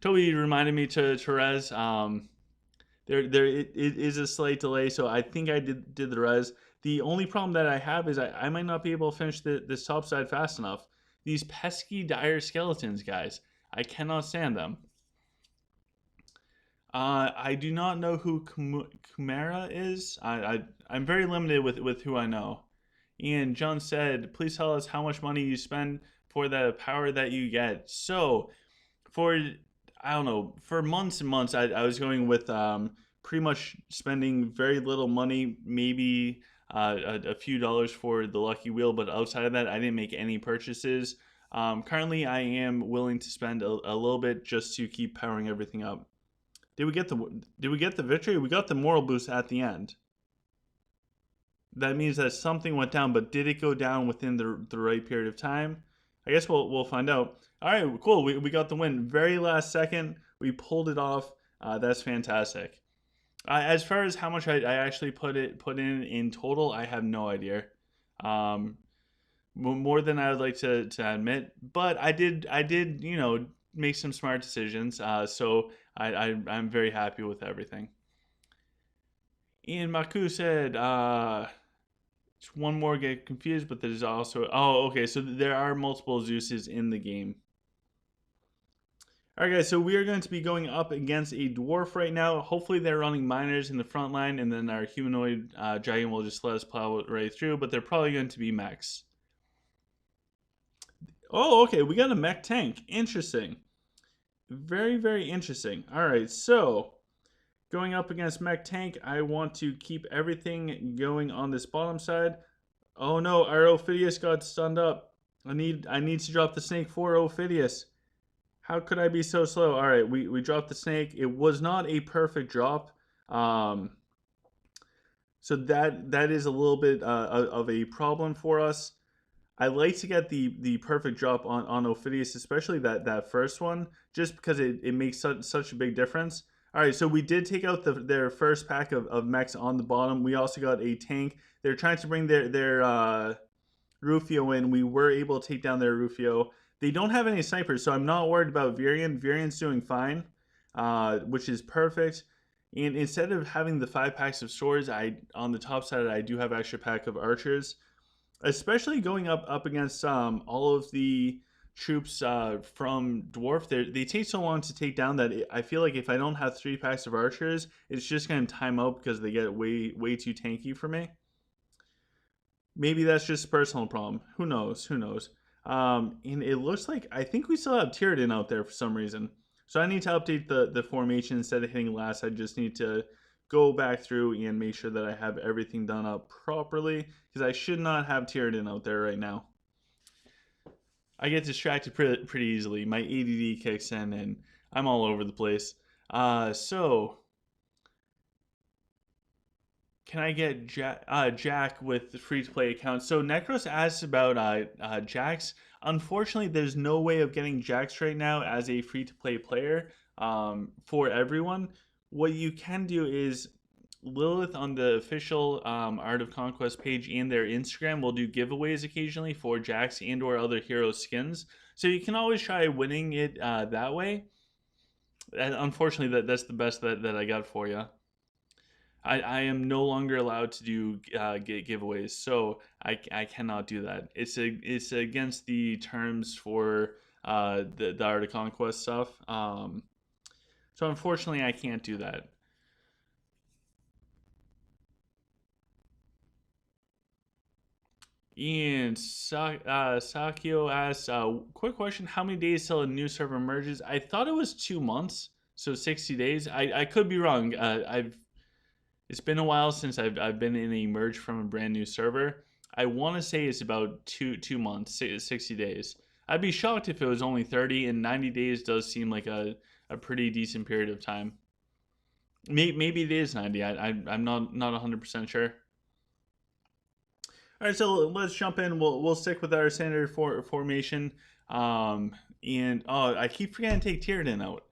Toby reminded me to Therese. There it is a slight delay, so I think I did the res. The only problem that I have is I might not be able to finish this top side fast enough. These pesky dire skeletons, guys. I cannot stand them. I do not know who Kumara is. I'm very limited with who I know. And John said, please tell us how much money you spend for the power that you get. So for I don't know, for months and months, I was going with pretty much spending very little money, maybe a few dollars for the lucky wheel, but outside of that, I didn't make any purchases. Currently, I am willing to spend a little bit just to keep powering everything up. Did we get the victory? We got the moral boost at the end. That means that something went down, but did it go down within the right period of time? I guess we'll find out. All right, cool. We got the win. Very last second, we pulled it off. That's fantastic. As far as how much I actually put in total, I have no idea. More than I would like to admit, but I did make some smart decisions. So I'm very happy with everything. Ian Maku said, one more get confused, but there's also, oh, okay, so there are multiple Zeuses in the game. All right, guys, so we are going to be going up against a dwarf right now. Hopefully they're running miners in the front line, and then our humanoid giant will just let us plow it right through, but they're probably going to be mechs. Oh, okay, we got a mech tank. Interesting. Very, very interesting. All right, so going up against mech tank, I want to keep everything going on this bottom side. Oh no, our Ophidius got stunned up. I need to drop the snake for Ophidius. How could I be so slow? All right, we dropped the snake. It was not a perfect drop. So that is a little bit of a problem for us. I like to get the perfect drop on Ophidius, especially that first one, just because it makes such a big difference. All right, so we did take out their first pack of mechs on the bottom. We also got a tank. They're trying to bring their Rufio in. We were able to take down their Rufio. They don't have any snipers, so I'm not worried about Virion. Virion's doing fine, which is perfect. And instead of having the 5 packs of swords, on the top side I do have an extra pack of archers. Especially going up against all of the troops from Dwarf, they take so long to take down that I feel like if I don't have 3 packs of archers, it's just going to time out because they get way too tanky for me. Maybe that's just a personal problem. Who knows? Who knows? And it looks like I think we still have Tyranids out there for some reason. So I need to update the formation. Instead of hitting last, I just need to go back through and make sure that I have everything done up properly, because I should not have Tyranids out there right now. I get distracted pretty easily. My ADD kicks in and I'm all over the place. So can I get Jack with the free-to-play account? So Necros asked about Jax. Unfortunately, there's no way of getting Jax right now as a free-to-play player for everyone. What you can do is Lilith on the official Art of Conquest page and their Instagram will do giveaways occasionally for Jax and or other hero skins. So you can always try winning it that way. And unfortunately, that's the best that I got for you. I am no longer allowed to do giveaways, so I cannot do that. It's against the terms for the Art of Conquest stuff. So unfortunately, I can't do that. And Sakio asks, quick question, how many days till a new server emerges? I thought it was 2 months, so 60 days. I could be wrong. It's been a while since I've been in a merge from a brand new server. I want to say it's about 2 months, 60 days. I'd be shocked if it was only 30, and 90 days does seem like a pretty decent period of time. Maybe it is 90. I'm not 100% sure. All right, so let's jump in. We'll stick with our standard formation. Um, and oh, I keep forgetting to take Tiernan out.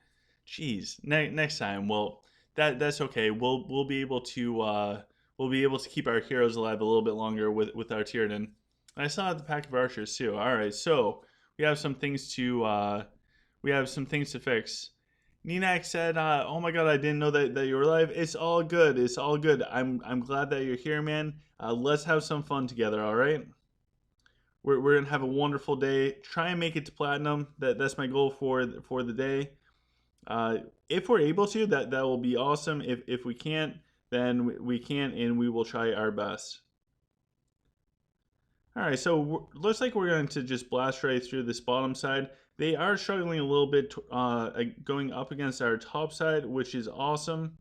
Jeez, next time. Well, that's okay. We'll be able to keep our heroes alive a little bit longer with our Tiernan. I still have the pack of archers too. All right, so we have some things to fix. Ninak said, "Oh my God, I didn't know that you were alive. It's all good. It's all good. I'm glad that you're here, man. Let's have some fun together. All right. We're gonna have a wonderful day. Try and make it to platinum. That's my goal for the day. Uh, if we're able to, that will be awesome. If we can't, then we can't, and we will try our best." All right, so looks like we're going to just blast right through this bottom side. They are struggling a little bit going up against our top side, which is awesome.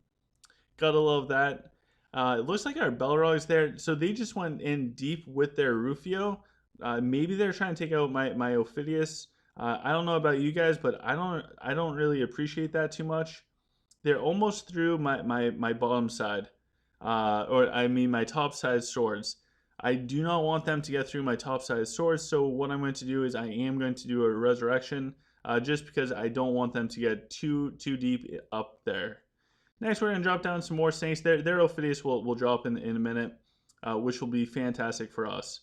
Gotta love that. It looks like our Belrog's there, so they just went in deep with their Rufio. Maybe they're trying to take out my Ophidius. I don't know about you guys, but I don't really appreciate that too much. They're almost through my bottom side, or I mean my top side swords. I do not want them to get through my top side swords, so what I'm going to do is I am going to do a resurrection, just because I don't want them to get too deep up there. Next, we're going to drop down some more snakes. Their Ophidius will drop in a minute, which will be fantastic for us.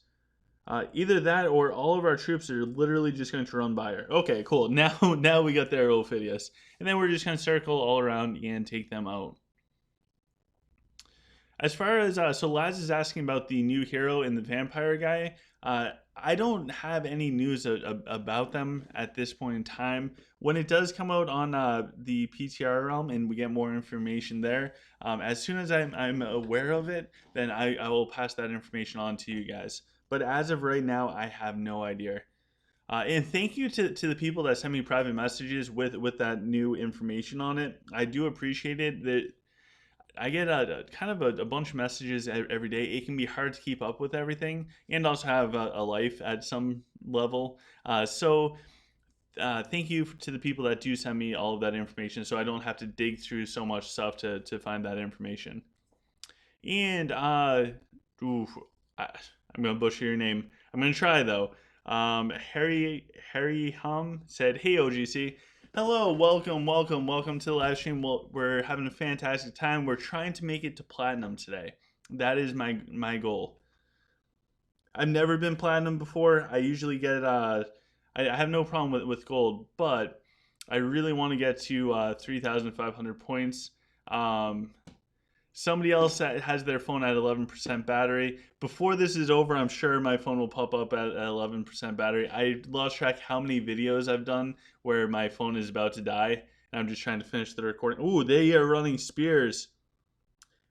Either that or all of our troops are literally just going to run by her. Okay, cool. Now we got their Ophidius. And then we're just going to circle all around and take them out. As far as, so Laz is asking about the new hero and the vampire guy. I don't have any news about them at this point in time. When it does come out on the PTR realm and we get more information there, as soon as I'm aware of it, then I will pass that information on to you guys. But as of right now, I have no idea. And thank you to the people that send me private messages with that new information on it. I do appreciate it. That I get kind of a bunch of messages every day. It can be hard to keep up with everything and also have a life at some level. So thank you to the people that do send me all of that information so I don't have to dig through so much stuff to find that information. And I'm going to butcher your name. I'm going to try though. Harry Hum said, "Hey OGC. Hello, welcome to the live stream. We're having a fantastic time. We're trying to make it to platinum today. That is my goal. I've never been platinum before. I usually get I have no problem with gold, but I really want to get to 3,500 points. Somebody else that has their phone at 11% battery. Before this is over, I'm sure my phone will pop up at 11% battery. I lost track how many videos I've done where my phone is about to die, and I'm just trying to finish the recording. Ooh, they are running spears.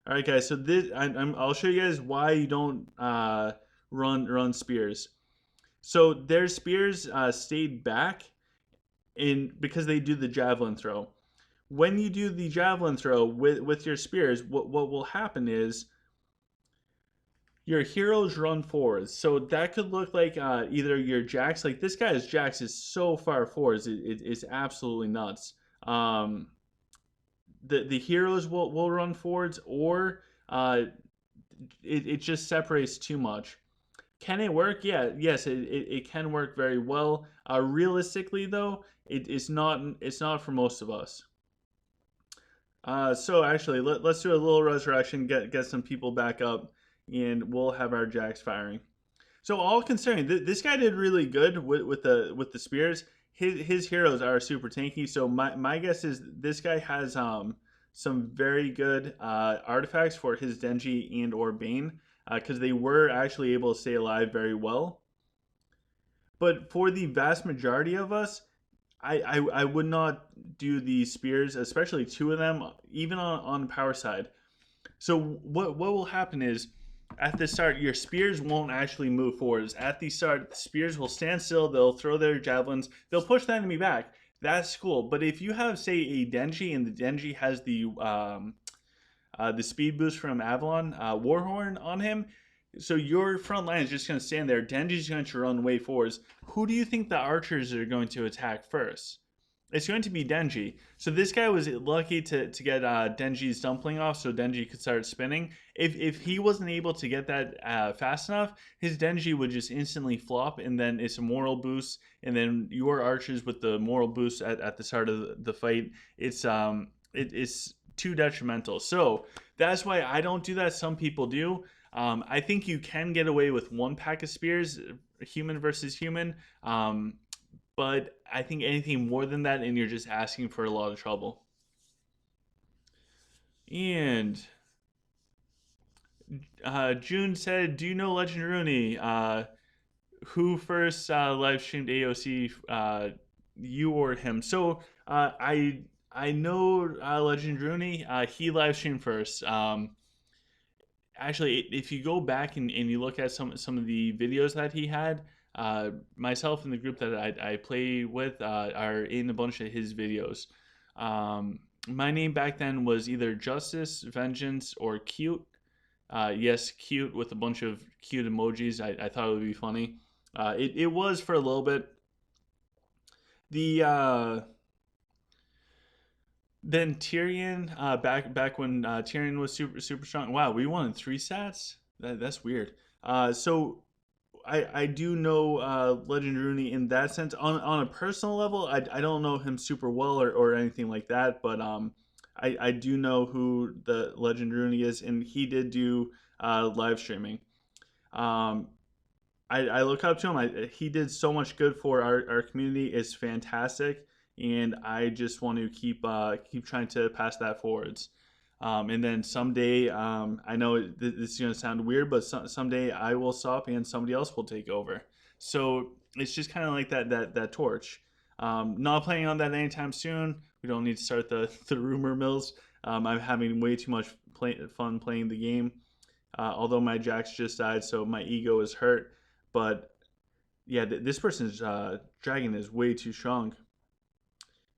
All right, guys. So this, I'll show you guys why you don't run spears. So their spears stayed back because they do the javelin throw. When you do the javelin throw with your spears, what will happen is your heroes run forwards. So that could look like either your Jax, like this guy's Jax is so far forwards, it's absolutely nuts. The heroes will run forwards, or it just separates too much. Can it work? Yeah, yes, it can work very well. Realistically, though, it's not for most of us. So actually, let's do a little resurrection, get some people back up, and we'll have our Jax firing. So all considering, this guy did really good with the spears. His heroes are super tanky. So my guess is this guy has some very good artifacts for his Denji and or Bane, because they were actually able to stay alive very well. But for the vast majority of us, I would not do the spears, especially two of them, even on the power side. So what will happen is, at the start, your spears won't actually move forwards. At the start, the spears will stand still. They'll throw their javelins. They'll push the enemy back. That's cool. But if you have, say, a Denji, and the Denji has the speed boost from Avalon Warhorn on him, so your front line is just going to stand there. Denji's going to run way forwards. Who do you think the archers are going to attack first? it's going to be Denji. So this guy was lucky to get Denji's dumpling off, so Denji could start spinning. If he wasn't able to get that fast enough, his Denji would just instantly flop, and then it's a moral boost, and then your archers with the moral boost at the start of the fight, it's too detrimental. So that's why I don't do that. Some people do. I think you can get away with one pack of spears, human versus human. But I think anything more than that, and you're just asking for a lot of trouble. And June said, "Do you know Legend Rooney? Who first live streamed AOC? You or him?" So I know Legend Rooney. He live streamed first. Actually, if you go back and you look at some of the videos that he had, myself and the group that I play with are in a bunch of his videos. My name back then was either Justice, Vengeance, or Cute. Yes, Cute with a bunch of cute emojis. I thought it would be funny. It was for a little bit. The Then Tyrion, back when Tyrion was super strong. Wow, we won in 3 sets. That's weird. So I do know Legend Rooney in that sense. On a personal level, I don't know him super well or anything like that, but I do know who the Legend Rooney is, and he did do live streaming. Um, I look up to him. He did so much good for our community. It's fantastic, and I just want to keep trying to pass that forwards. And then someday, I know this is going to sound weird, but someday I will stop and somebody else will take over. So it's just kind of like that torch. Not planning on that anytime soon. We don't need to start the rumor mills. I'm having way too much fun playing the game. Although my Jax just died, so my ego is hurt. But yeah, this person's dragon is way too strong.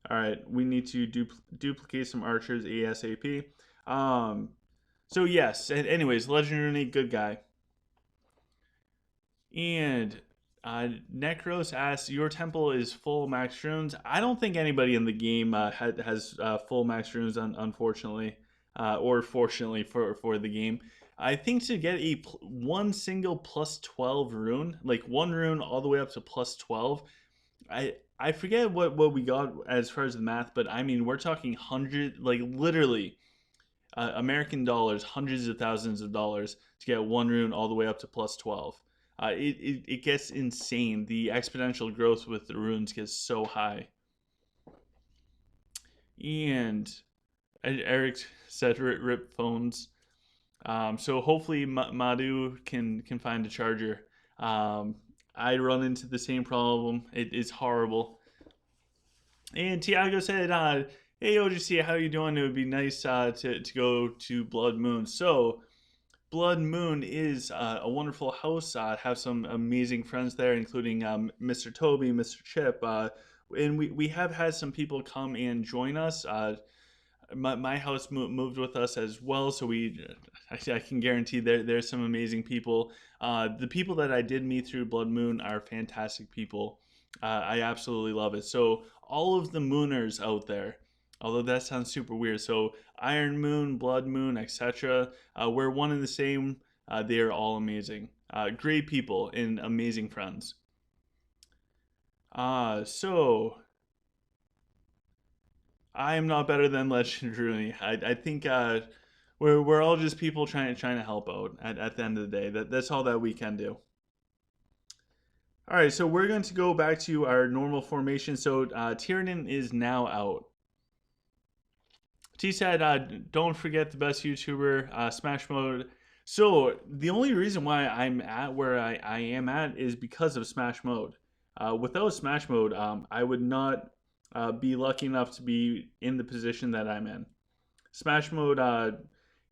All right, we need to duplicate some archers ASAP. So yes, anyways, Legend Rooney, good guy. And Necros asks, your temple is full max runes. I don't think anybody in the game has full max runes, unfortunately, or fortunately for the game. I think to get one single plus 12 rune, like one rune all the way up to plus 12, I forget what we got as far as the math, but I mean we're talking like literally American dollars, hundreds of thousands of dollars to get one rune all the way up to plus 12. It gets insane. The exponential growth with the runes gets so high. And Eric said rip phones. So hopefully Madhu can find a charger. I run into the same problem. It is horrible. And Tiago said, "Hey OGC, how you doing? It would be nice to go to Blood Moon." So Blood Moon is a wonderful house. Have some amazing friends there, including Mr. Toby, Mr. Chip, and we have had some people come and join us. My house moved with us as well, so I can guarantee there's some amazing people. The people that I did meet through Blood Moon are fantastic people. I absolutely love it. So all of the Mooners out there, although that sounds super weird, so Iron Moon, Blood Moon, etc. We're one and the same. They are all amazing, great people, and amazing friends. So I am not better than Legend Rooney. I think we're all just people trying to help out at the end of the day. That's all that we can do. All right, so we're going to go back to our normal formation. So Tyrion is now out. T said, don't forget the best YouTuber, Smash Mode. So the only reason why I'm at where I am at is because of Smash Mode. Without Smash Mode, I would not be lucky enough to be in the position that I'm in. Smash Mode,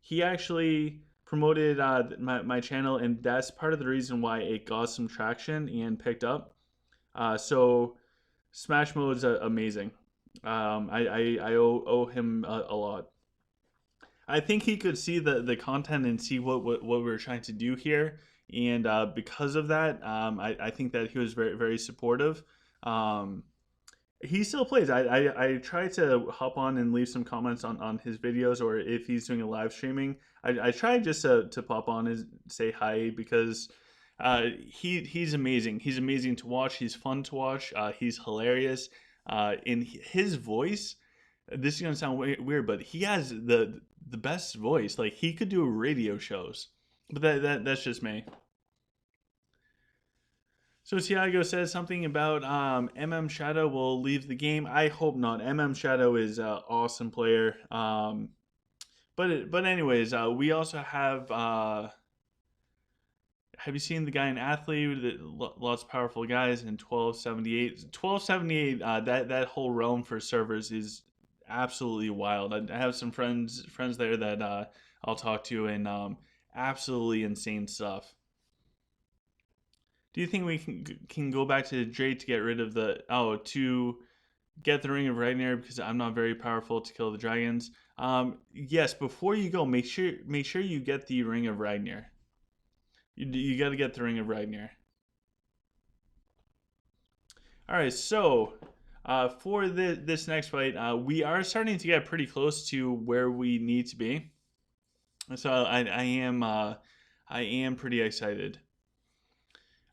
he actually promoted my channel, and that's part of the reason why it got some traction and picked up. So Smash Mode's amazing. I owe him a lot. I think he could see the content and see what we're trying to do here, and because of that, I think that he was very very supportive. He still plays. I try to hop on and leave some comments on his videos, or if he's doing a live streaming, I try just to pop on and say hi because he's amazing. He's amazing to watch. He's fun to watch. He's hilarious. In his voice, this is gonna sound weird, but he has the best voice. Like he could do radio shows, but that's just me. So Tiago says something about Shadow will leave the game. I hope not. Shadow is an awesome player. But anyways, we also have you seen the guy in Athlete? Lots of powerful guys in 1278. 1278. That whole realm for servers is absolutely wild. I have some friends there that I'll talk to, and absolutely insane stuff. Do you think we can go back to Jade to get rid of to get the Ring of Ragnar because I'm not very powerful to kill the dragons? Yes. Before you go, make sure you get the Ring of Ragnar. You got to get the Ring of Ragnar. All right. So for this next fight, we are starting to get pretty close to where we need to be. So I am pretty excited.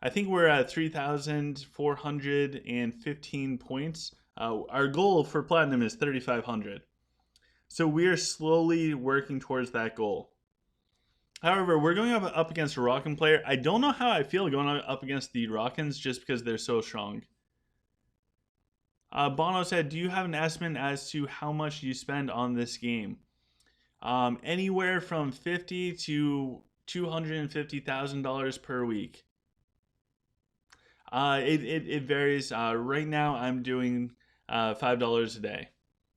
I think we're at 3,415 points. Our goal for platinum is 3,500. So we are slowly working towards that goal. However, we're going up against a Rockin player. I don't know how I feel going up against the Rockins just because they're so strong. Bono said, do you have an estimate as to how much you spend on this game? Anywhere from $50,000 to $250,000 per week. It varies. Right now, I'm doing $5 a day.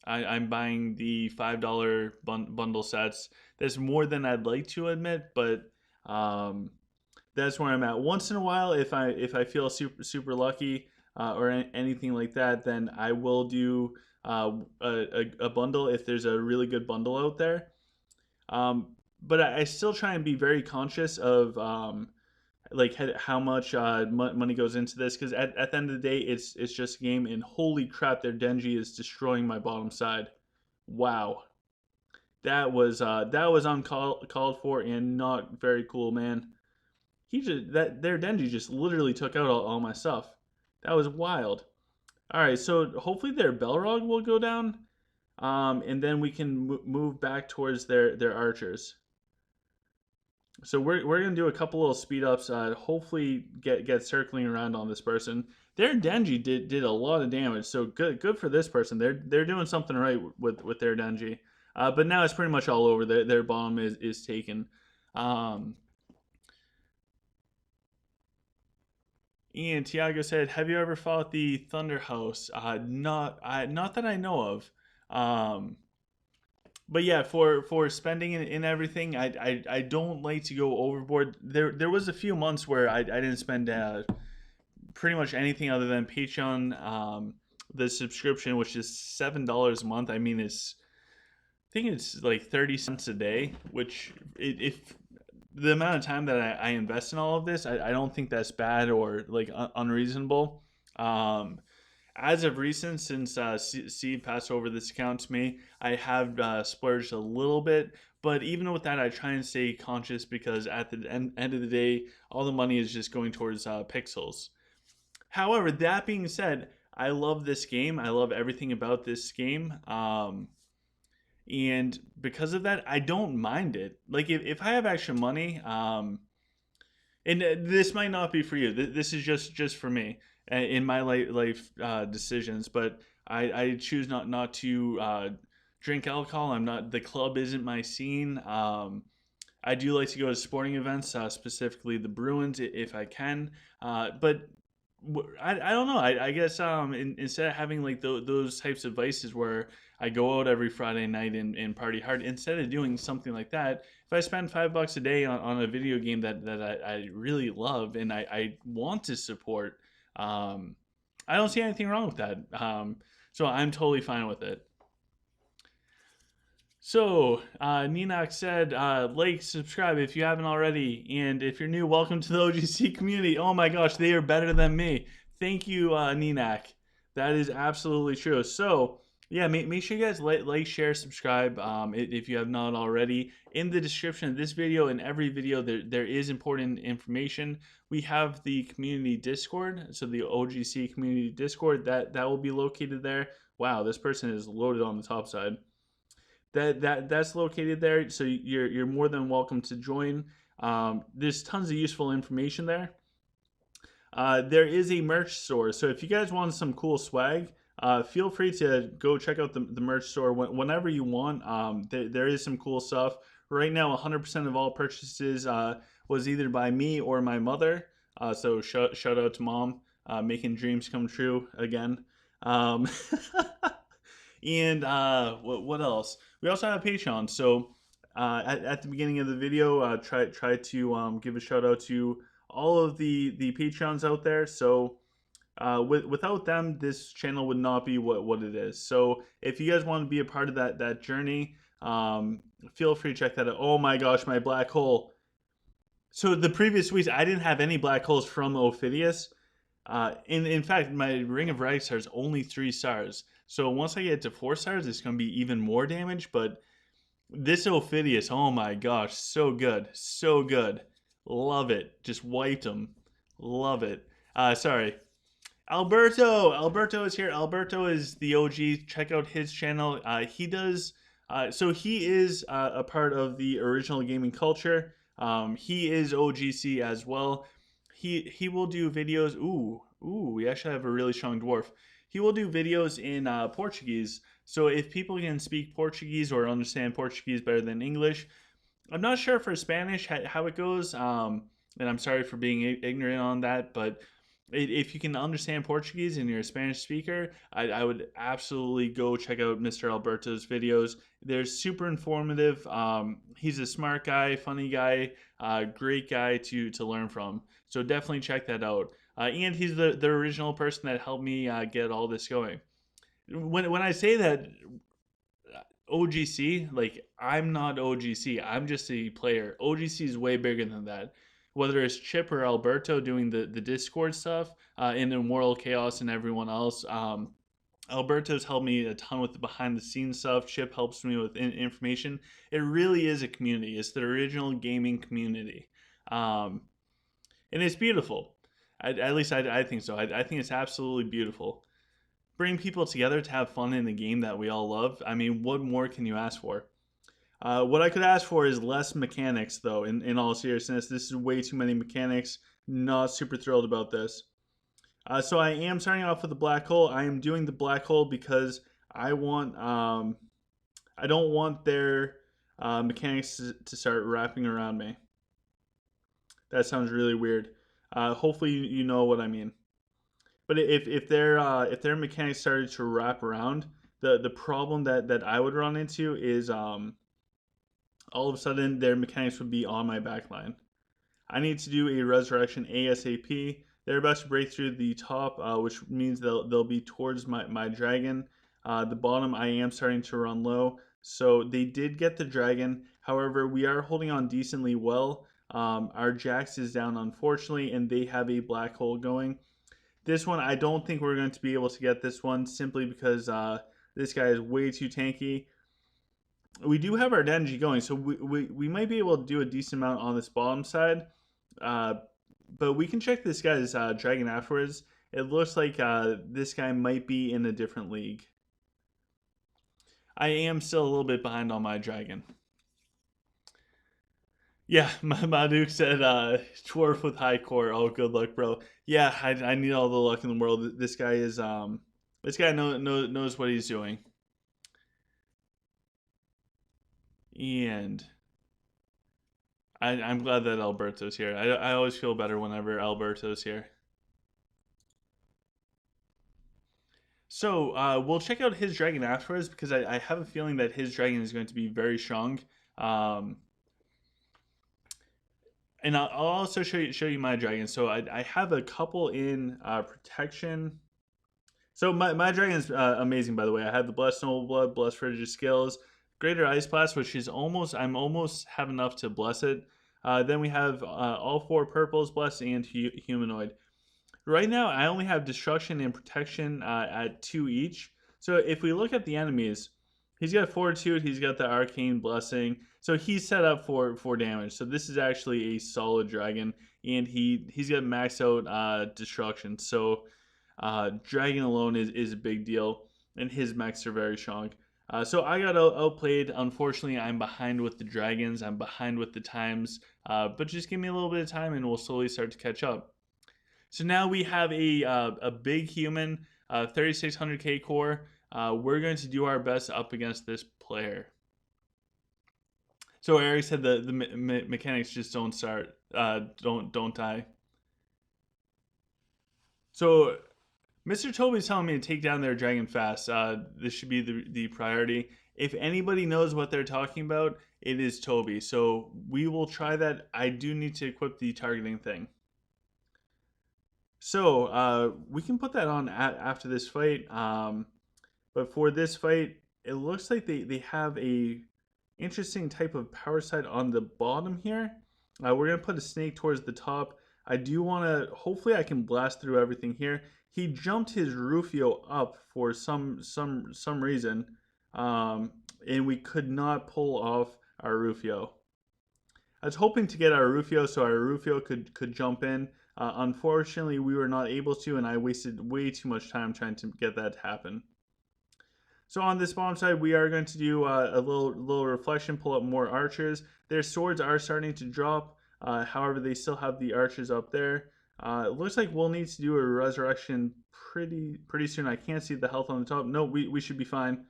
I'm buying the $5 bundle sets. That's more than I'd like to admit, but that's where I'm at. Once in a while, if I feel super lucky or anything like that, then I will do a bundle if there's a really good bundle out there. But I still try and be very conscious of like how much money goes into this because at the end of the day it's just a game, and holy crap, their Denji is destroying my bottom side. Wow, that was uncalled for and not very cool, man. He just that their Denji just literally took out all my stuff. That was wild. All right, so hopefully their Belrog will go down, and then we can move back towards their archers. So we're gonna do a couple little speed ups. Hopefully get circling around on this person. Their Denji did a lot of damage. So good for this person. They're doing something right with their Denji. But now it's pretty much all over. Their bomb is taken. Ian Tiago said, "Have you ever fought the Thunder House?" Not that I know of. Um, but yeah, for spending and everything, I don't like to go overboard. There was a few months where I didn't spend pretty much anything other than Patreon, the subscription, which is $7 a month. I mean, I think it's like 30 cents a day, which if the amount of time that I invest in all of this, I don't think that's bad or like unreasonable. Um, as of recent, since Steve passed over this account to me, I have splurged a little bit. But even with that, I try and stay conscious because at the end of the day, all the money is just going towards pixels. However, that being said, I love this game. I love everything about this game. And because of that, I don't mind it. Like if I have extra money, and this might not be for you. This is just for me in my life decisions. But I choose not to drink alcohol. I'm not. The club isn't my scene. I do like to go to sporting events, specifically the Bruins, if I can. But I don't know. I guess instead of having like those types of vices where I go out every Friday night and party hard, instead of doing something like that, if I spend $5 a day on a video game that I really love and I want to support, I don't see anything wrong with that. So I'm totally fine with it. So, Ninak said, like, subscribe if you haven't already. And if you're new, welcome to the OGC community. Oh my gosh, they are better than me. Thank you, Ninak. That is absolutely true. So, yeah, make sure you guys like, share, subscribe if you have not already. In the description of this video and every video, there is important information. We have the community Discord, so the OGC community Discord that will be located there. Wow, this person is loaded on the top side. That's located there, so you're more than welcome to join. There's tons of useful information there. There is a merch store, so if you guys want some cool swag, feel free to go check out the merch store whenever you want. There is some cool stuff. Right now, 100% of all purchases was either by me or my mother. So shout out to mom, making dreams come true again. Um, and what else? We also have Patreon. So at the beginning of the video, try to give a shout out to all of the Patreons out there. So without them, this channel would not be what it is. So if you guys want to be a part of that journey, feel free to check that out. Oh my gosh, my black hole. So the previous weeks, I didn't have any black holes from Ophidius. In fact, my Ring of Rising Star is only 3 stars. So once I get to 4 stars, it's going to be even more damage. But this Ophidius, oh my gosh, so good. So good. Love it. Just wiped him. Love it. Sorry. Alberto is here. Alberto is the OG. Check out his channel. He does. So he is a part of the original gaming culture. He is OGC as well. He will do videos. Ooh, we actually have a really strong dwarf. He will do videos in Portuguese. So if people can speak Portuguese or understand Portuguese better than English, I'm not sure for Spanish how it goes. And I'm sorry for being ignorant on that, but if you can understand Portuguese and you're a Spanish speaker, I would absolutely go check out Mr. Alberto's videos. They're super informative. He's a smart guy, funny guy, great guy to learn from. So definitely check that out. And he's the original person that helped me get all this going. When I say that OGC, like, I'm not OGC. I'm just a player. OGC is way bigger than that. Whether it's Chip or Alberto doing the Discord stuff, and then World Chaos and everyone else, Alberto's helped me a ton with the behind the scenes stuff. Chip helps me with information. It really is a community. It's the original gaming community. And it's beautiful. At least I think so. I think it's absolutely beautiful. Bring people together to have fun in the game that we all love. I mean, what more can you ask for? What I could ask for is less mechanics, though, in all seriousness. This is way too many mechanics. Not super thrilled about this. So I am starting off with the black hole. I am doing the black hole because I want, I don't want their mechanics to start wrapping around me. That sounds really weird. Hopefully you know what I mean. But if their mechanics started to wrap around, the problem that I would run into is all of a sudden their mechanics would be on my backline. I need to do a resurrection ASAP. They're about to break through the top, which means they'll be towards my dragon. The bottom, I am starting to run low. So they did get the dragon. However, we are holding on decently well. Our Jax is down, unfortunately, and they have a black hole going. This one, I don't think we're going to be able to get this one simply because this guy is way too tanky. We do have our Denji going, so we might be able to do a decent amount on this bottom side. But we can check this guy's dragon afterwards. It looks like this guy might be in a different league. I am still a little bit behind on my dragon. Yeah, Maduk said dwarf with high core. Oh, good luck, bro. Yeah, I need all the luck in the world. This guy is this guy knows what he's doing. And I'm glad that Alberto's here. I always feel better whenever Alberto's here. So we'll check out his dragon afterwards because I have a feeling that his dragon is going to be very strong. And I'll also show you my dragon. So I have a couple in protection. So my dragon is amazing, by the way. I have the Blessed Noble Blood, Blessed Frigid Scales, Greater Ice Blast, which is I'm almost have enough to bless it. Then we have all 4 purples, Blessed and Humanoid. Right now, I only have destruction and protection at 2 each. So if we look at the enemies, he's got fortitude, he's got the arcane blessing. So he's set up for damage. So this is actually a solid dragon, and he's got max out destruction. So dragon alone is a big deal, and his mechs are very strong. So I got outplayed. Unfortunately, I'm behind with the dragons. I'm behind with the times. But just give me a little bit of time, and we'll slowly start to catch up. So now we have a big human, 3600K core. We're going to do our best up against this player. So Eric said the mechanics just don't start, don't die. So Mr. Toby's telling me to take down their dragon fast. This should be the priority. If anybody knows what they're talking about, it is Toby. So we will try that. I do need to equip the targeting thing. So we can put that on after this fight. But for this fight, it looks like they have a interesting type of power side on the bottom here. We're going to put a snake towards the top. I do want to, hopefully I can blast through everything here. He jumped his Rufio up for some reason, and we could not pull off our Rufio. I was hoping to get our Rufio so our Rufio could jump in. Unfortunately, we were not able to, and I wasted way too much time trying to get that to happen. So on this bottom side, we are going to do a little reflection, pull up more archers. Their swords are starting to drop. However, they still have the archers up there. It looks like we'll need to do a resurrection pretty soon. I can't see the health on the top. No, we should be fine.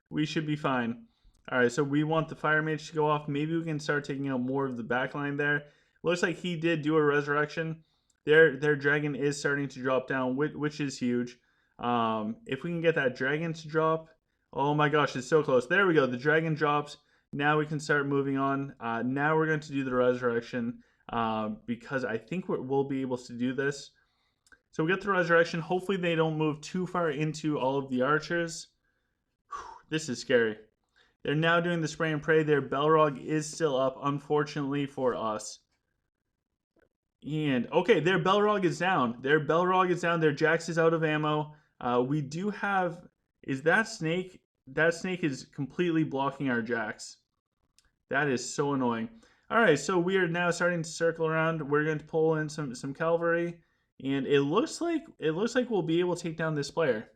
We should be fine. All right, so we want the fire mage to go off. Maybe we can start taking out more of the backline there. Looks like he did do a resurrection. Their dragon is starting to drop down, which is huge. If we can get that dragon to drop, oh my gosh, it's so close. There we go. The dragon drops. Now we can start moving on. Now we're going to do the resurrection because I think we'll be able to do this. So we get the resurrection. Hopefully they don't move too far into all of the archers. Whew, this is scary. They're now doing the spray and pray. Their Belrog is still up, unfortunately for us. And, okay, their Belrog is down. Their Belrog is down. Their Jax is out of ammo. We do have... Is that snake? That snake is completely blocking our Jax. That is so annoying. All right, so we are now starting to circle around. We're going to pull in some cavalry. And it looks like we'll be able to take down this player.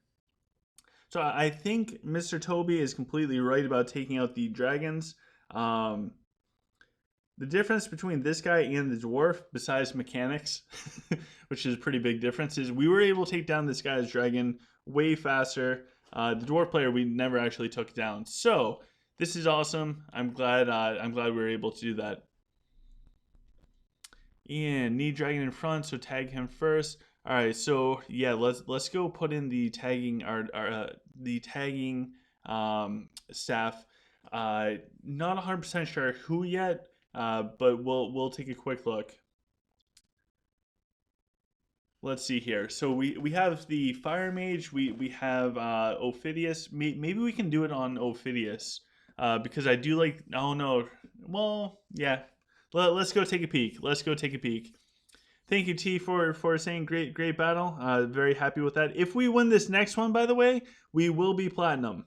So I think Mr. Toby is completely right about taking out the dragons. The difference between this guy and the dwarf, besides mechanics, which is a pretty big difference, is we were able to take down this guy's dragon way faster. The dwarf player we never actually took down. So this is awesome. I'm glad we were able to do that. And need dragon in front, so tag him first. All right, so yeah, let's go put in the tagging staff. Not 100% sure who yet, but we'll take a quick look. Let's see here. So we have the fire mage. We have Ophidius. Maybe we can do it on Ophidius because I do like. Oh no. Well, yeah. Let's go take a peek. Let's go take a peek. Thank you, T, for saying great battle. Very happy with that. If we win this next one, by the way, we will be platinum.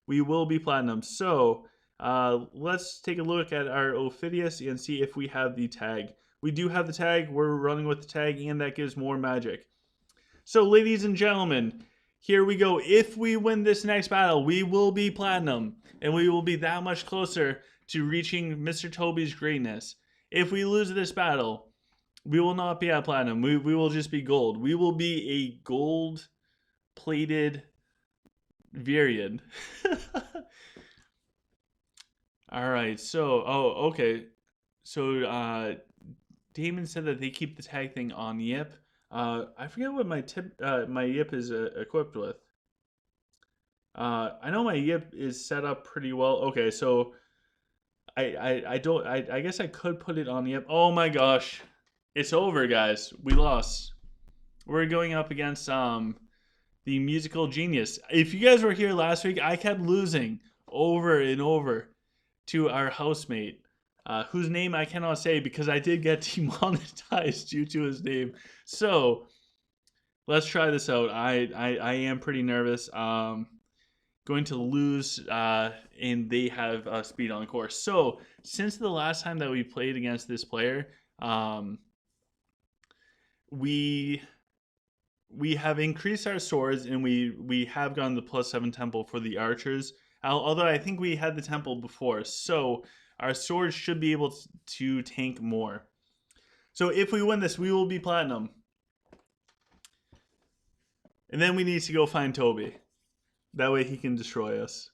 We will be platinum. So let's take a look at our Ophidius and see if we have the tag. We do have the tag. We're running with the tag, and that gives more magic. So, ladies and gentlemen, here we go. If we win this next battle, we will be platinum, and we will be that much closer to reaching Mr. Toby's greatness. If we lose this battle, we will not be at platinum. We will just be gold. We will be a gold-plated Virion. All right. So, okay. So, Damon said that they keep the tag thing on Yip. I forget what my Yip is equipped with. I know my Yip is set up pretty well. Okay, so I guess I could put it on Yip. Oh my gosh. It's over, guys. We lost. We're going up against the musical genius. If you guys were here last week, I kept losing over and over to our housemate, whose name I cannot say because I did get demonetized due to his name. So Let's try this out. I am pretty nervous. Going to lose, and they have speed on course. So since the last time that we played against this player, we we have increased our swords, and we have gotten the +7 tempo for the archers. Although I think we had the tempo before, so our swords should be able to tank more. So if we win this, we will be platinum. And then we need to go find Toby. That way he can destroy us.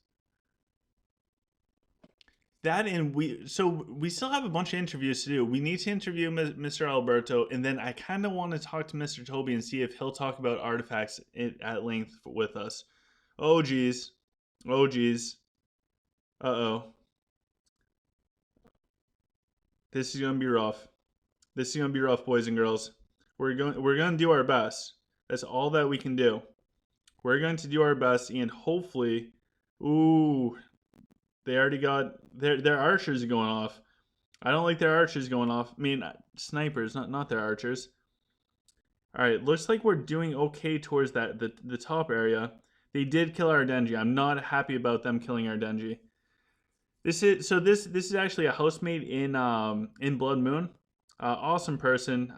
That, and we still have a bunch of interviews to do. We need to interview Mr. Alberto, and then I kind of want to talk to Mr. Toby and see if he'll talk about artifacts at length with us. Oh geez, oh geez, uh-oh. This is gonna be rough. This is gonna be rough, boys and girls. We're gonna do our best. That's all that we can do. We're going to do our best, and hopefully, ooh, they already got their archers going off. I don't like their archers going off. I mean, snipers, not their archers. All right, looks like we're doing okay towards the top area. They did kill our Denji. I'm not happy about them killing our Denji. This is actually a housemate in Blood Moon. Awesome person.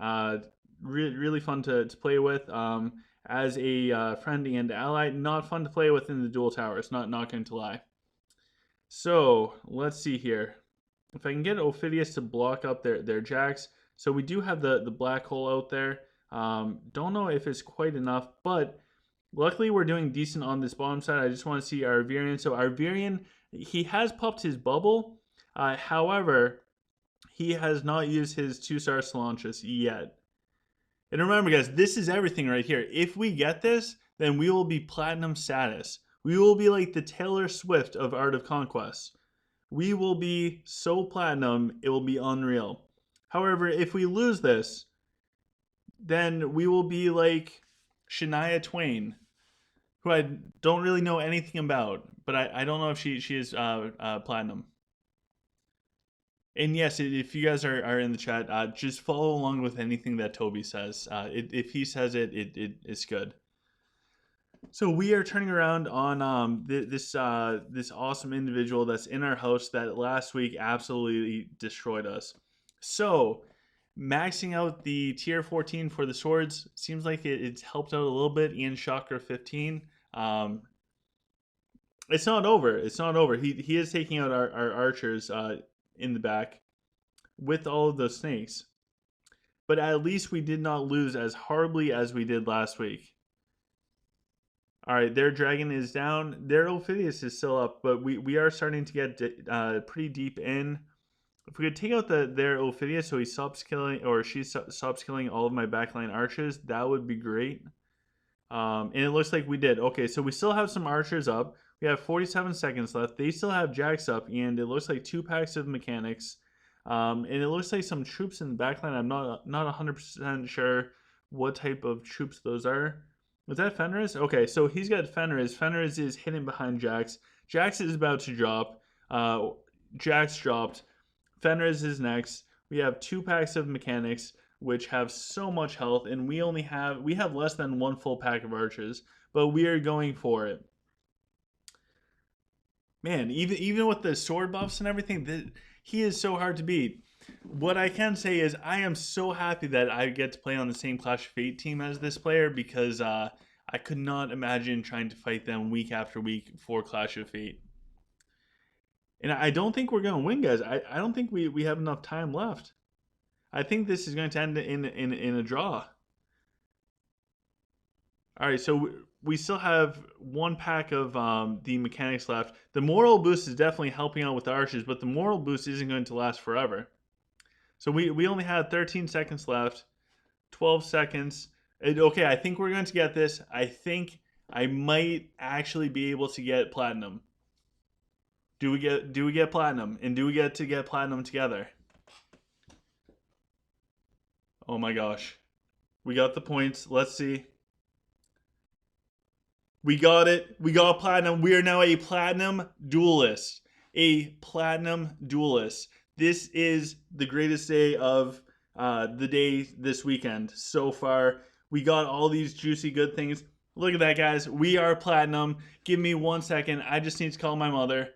Really fun to play with. As a friend and ally, not fun to play with in the dual towers. Not going to lie. So let's see here. If I can get Ophidius to block up their jacks. So we do have the black hole out there. Don't know if it's quite enough, but luckily we're doing decent on this bottom side. I just want to see our Arvirian. So our Arvirian, he has popped his bubble. However, he has not used his 2-star Solantis yet. And remember, guys, this is everything right here. If we get this, then we will be platinum status. We will be like the Taylor Swift of Art of Conquest. We will be so platinum, it will be unreal. However, if we lose this, then we will be like Shania Twain, who I don't really know anything about, but I don't know if she is platinum. And yes, if you guys are in the chat, just follow along with anything that Toby says. If he says it's good. So we are turning around on this awesome individual that's in our house that last week absolutely destroyed us. So maxing out the tier 14 for the swords seems like it's helped out a little bit. Ian Chakra 15. It's not over. It's not over. He is taking out our archers in the back with all of those snakes. But at least we did not lose as horribly as we did last week. All right, their dragon is down. Their Ophidius is still up, but we are starting to get pretty deep in. If we could take out their Ophidius so he stops killing, or she stops killing all of my backline archers, that would be great. And it looks like we did. Okay, so we still have some archers up. We have 47 seconds left. They still have jacks up, and it looks like 2 packs of mechanics. And it looks like some troops in the backline. I'm not 100% sure what type of troops those are. Was that Fenris? Okay, so he's got Fenris. Fenris is hidden behind Jax. Jax is about to drop. Jax dropped. Fenris is next. We have 2 packs of mechanics, which have so much health, and we have less than 1 full pack of archers, but we are going for it. Man, even with the sword buffs and everything, he is so hard to beat. What I can say is I am so happy that I get to play on the same Clash of Fate team as this player, because I could not imagine trying to fight them week after week for Clash of Fate. And I don't think we're going to win, guys. I don't think we have enough time left. I think this is going to end in a draw. All right, so we still have 1 pack of the mechanics left. The moral boost is definitely helping out with the archers, but the moral boost isn't going to last forever. So we only had 13 seconds left, 12 seconds. Okay, I think we're going to get this. I think I might actually be able to get platinum. Do we get platinum? And do we get to get platinum together? Oh my gosh. We got the points. Let's see. We got it. We got platinum. We are now a platinum duelist. A platinum duelist. This is the greatest day of the day this weekend so far. We got all these juicy good things. Look at that, guys. We are platinum. Give me 1 second. I just need to call my mother.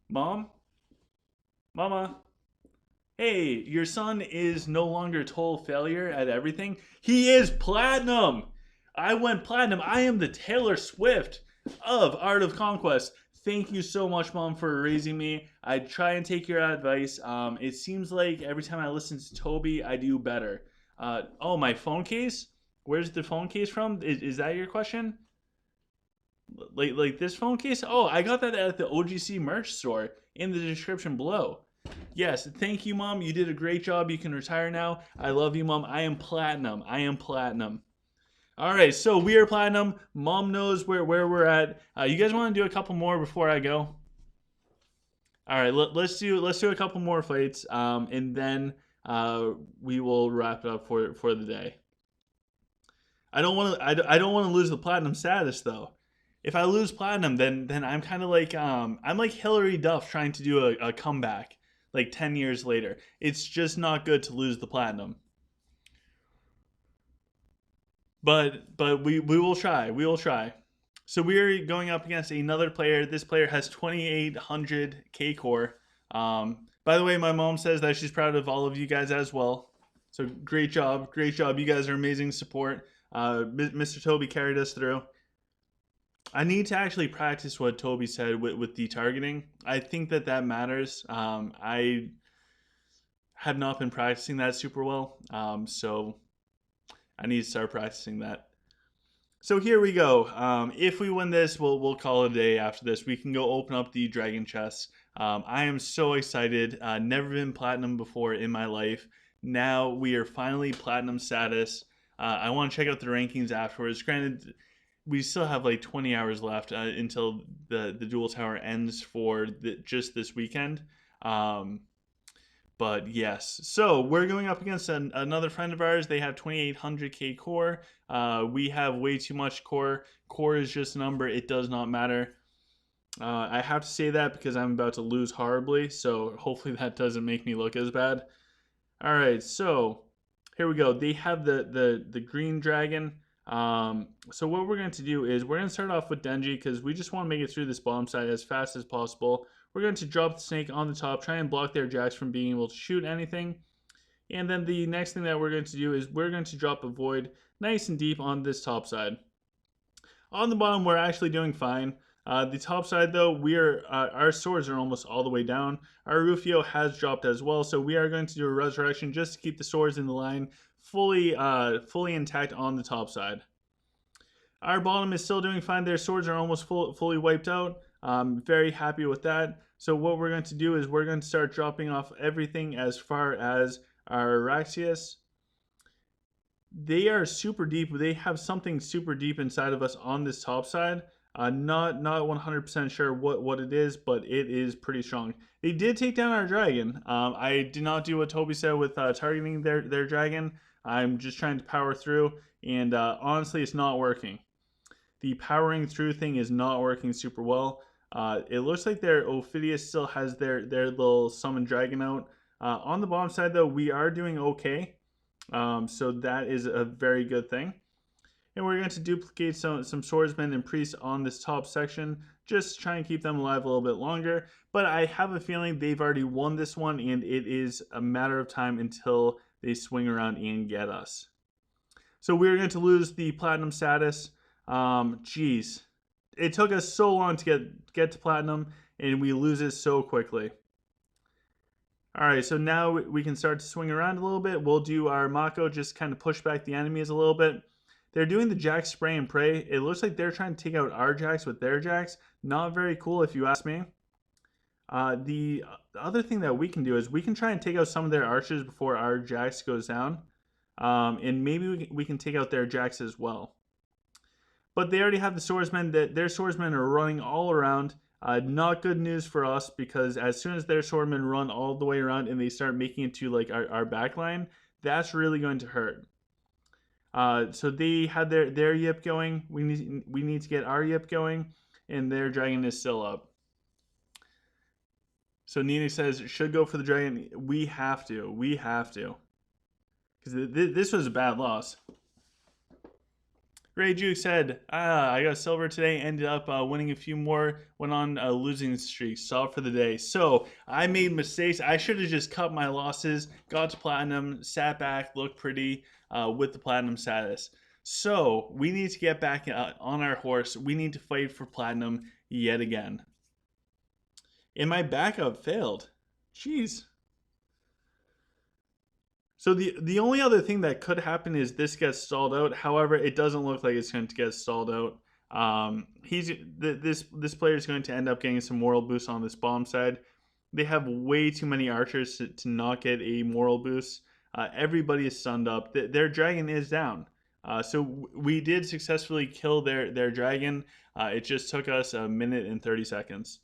Mom? Mama? Hey, your son is no longer total failure at everything. He is platinum. I went platinum. I am the Taylor Swift of Art of Conquest. Thank you so much, Mom, for raising me. I try and take your advice. It seems like every time I listen to Toby, I do better. Oh, my phone case? Where's the phone case from? Is that your question? Like this phone case? Oh, I got that at the OGC merch store in the description below. Yes, thank you, Mom. You did a great job. You can retire now. I love you, Mom. I am platinum. I am platinum. All right, so we are platinum. Mom knows where we're at. You guys want to do a couple more before I go? All right, let's do a couple more fights, and then we will wrap it up for the day. I don't want to I don't want to lose the platinum status though. If I lose platinum, then I'm kind of like I'm like Hillary Duff trying to do a comeback like 10 years later. It's just not good to lose the platinum. But we will try. We will try. So we are going up against another player. This player has 2800 K core. By the way, my mom says that she's proud of all of you guys as well. So great job. Great job. You guys are amazing support. Mr. Toby carried us through. I need to actually practice what Toby said with the targeting. I think that matters. I have not been practicing that super well, so I need to start practicing that. So here we go. If we win this, we'll call it a day after this. We can go open up the dragon chest. I am so excited. Never been platinum before in my life. Now we are finally platinum status. I want to check out the rankings afterwards. Granted, we still have like 20 hours left until the dual tower ends for just this weekend. But yes, so we're going up against another friend of ours. They have 2800K core. We have way too much core. Core is just a number. It does not matter. I have to say that because I'm about to lose horribly. So hopefully that doesn't make me look as bad. All right, so here we go. They have the green dragon. So what we're going to do is we're going to start off with Denji because we just want to make it through this bottom side as fast as possible. We're going to drop the snake on the top, try and block their jacks from being able to shoot anything. And then the next thing that we're going to do is we're going to drop a void nice and deep on this top side. On the bottom, we're actually doing fine. The top side, though, our swords are almost all the way down. Our Rufio has dropped as well, so we are going to do a resurrection just to keep the swords in the line fully intact on the top side. Our bottom is still doing fine. Their swords are almost fully wiped out. I'm very happy with that. So what we're going to do is we're going to start dropping off everything as far as our Araxius. They are super deep. They have something super deep inside of us on this top side. Not 100% sure what it is, but it is pretty strong. They did take down our dragon. I did not do what Toby said with targeting their dragon. I'm just trying to power through, and honestly, it's not working. The powering through thing is not working super well. It looks like their Ophidius still has their little summon dragon out. On the bottom side, though, we are doing okay. So that is a very good thing. And we're going to duplicate some swordsmen and priests on this top section, just to try and keep them alive a little bit longer. But I have a feeling they've already won this one, and it is a matter of time until they swing around and get us. So we're going to lose the platinum status. Geez, it took us so long to get to platinum, and we lose it so quickly. All right, so now we can start to swing around a little bit. We'll do our Mako, just kind of push back the enemies a little bit. They're doing the Jack spray and pray. It looks like they're trying to take out our Jacks with their Jacks. Not very cool if you ask me. The other thing that we can do is we can try and take out some of their archers before our Jacks goes down. And maybe we can take out their Jacks as well. But they already have the swordsmen. Their swordsmen are running all around. Not good news for us because as soon as their swordsmen run all the way around and they start making it to like our back line, that's really going to hurt. So they had their yip going. We need to get our yip going, and their dragon is still up. So Nina says should go for the dragon. We have to. because this was a bad loss. Ray Juke said, I got silver today, ended up winning a few more, went on a losing streak, solved for the day. So I made mistakes. I should have just cut my losses, got to platinum, sat back, looked pretty with the platinum status. So we need to get back on our horse. We need to fight for platinum yet again. And my backup failed. Jeez. So the only other thing that could happen is this gets stalled out. However, it doesn't look like it's going to get stalled out. This player is going to end up getting some moral boost on this bomb side. They have way too many archers to not get a moral boost. Everybody is stunned up. Their dragon is down. So we did successfully kill their dragon. It just took us a minute and 30 seconds.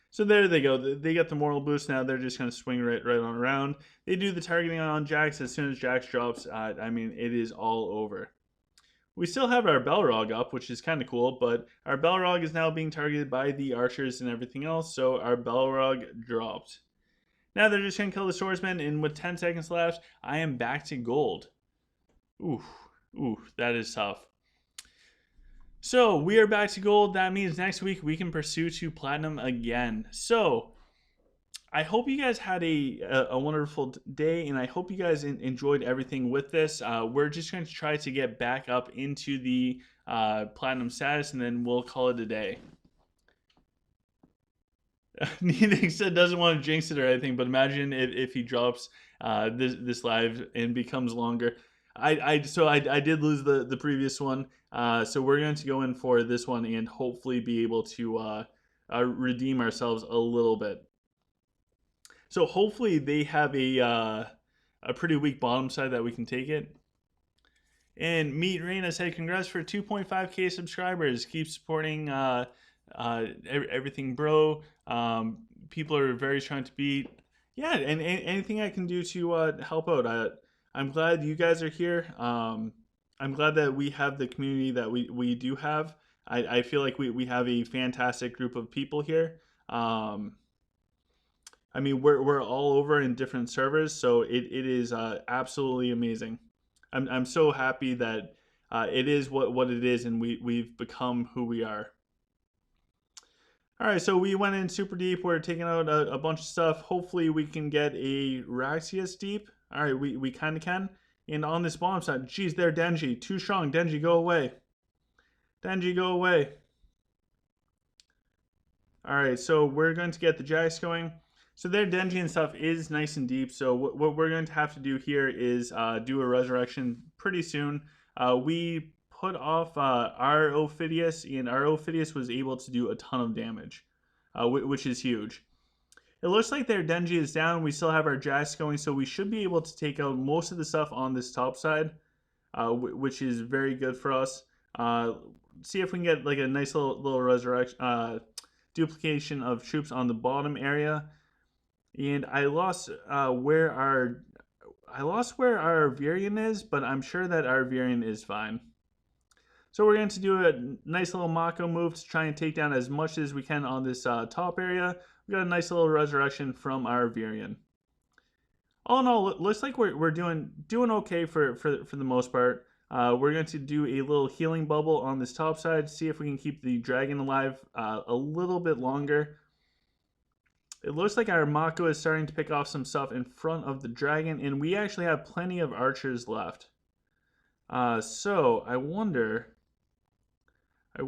So there they go. They get the moral boost now. They're just going to swing right on around. They do the targeting on Jax. As soon as Jax drops, I mean, it is all over. We still have our Balrog up, which is kind of cool, but our Balrog is now being targeted by the archers and everything else, so our Balrog dropped. Now they're just going to kill the swordsman, and with 10 seconds left, I am back to gold. Ooh, that is tough. So we are back to gold. That means next week we can pursue to platinum again. So I hope you guys had a wonderful day, and I hope you guys enjoyed everything with this. We're just going to try to get back up into the platinum status, and then we'll call it a day. Neither said doesn't want to jinx it or anything, but imagine if he drops this live and becomes longer. I did lose the previous one, so we're going to go in for this one and hopefully be able to redeem ourselves a little bit. So hopefully they have a pretty weak bottom side that we can take it. And Meet Reina said, congrats for 2.5k subscribers. Keep supporting everything, bro. People are very trying to beat. Yeah, and anything I can do to help out. I'm glad you guys are here. I'm glad that we have the community that we do have. I feel like we have a fantastic group of people here. I mean, we're all over in different servers, so it is absolutely amazing. I'm so happy that it is what it is, and we've become who we are. All right, so we went in super deep. We're taking out a bunch of stuff. Hopefully we can get a Raxius deep. All right, we kind of can. And on this bomb side, geez, there, Denji. Too strong. Denji, go away. Denji, go away. All right, so we're going to get the Jax going. So their Denji and stuff is nice and deep. So what we're going to have to do here is do a resurrection pretty soon. We put off our Ophidius, and our Ophidius was able to do a ton of damage, which is huge. It looks like their Denji is down. We still have our Jax going, so we should be able to take out most of the stuff on this top side, which is very good for us. See if we can get like a nice little resurrection, duplication of troops on the bottom area. And I lost where our Virion is, but I'm sure that our Virion is fine. So we're going to do a nice little Mako move to try and take down as much as we can on this top area. We got a nice little resurrection from our Virion. All in all, it looks like we're doing okay for the most part. We're going to do a little healing bubble on this top side, see if we can keep the dragon alive a little bit longer. It looks like our Mako is starting to pick off some stuff in front of the dragon, and we actually have plenty of archers left. So I wonder how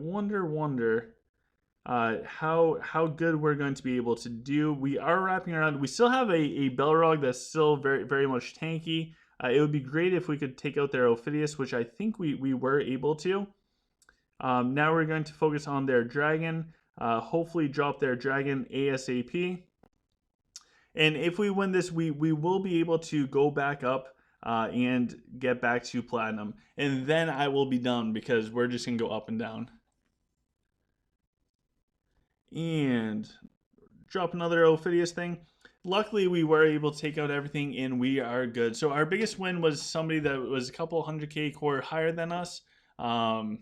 good we're going to be able to do. We are wrapping around. We still have a Balrog that's still very much tanky. It would be great if we could take out their Ophidius, which I think we were able to. Now we're going to focus on their dragon. Hopefully drop their dragon ASAP. And if we win this, we will be able to go back up and get back to platinum. And then I will be done because we're just going to go up and down. And drop another Ophidius thing. Luckily, we were able to take out everything and we are good. So our biggest win was somebody that was a couple 100k core higher than us. And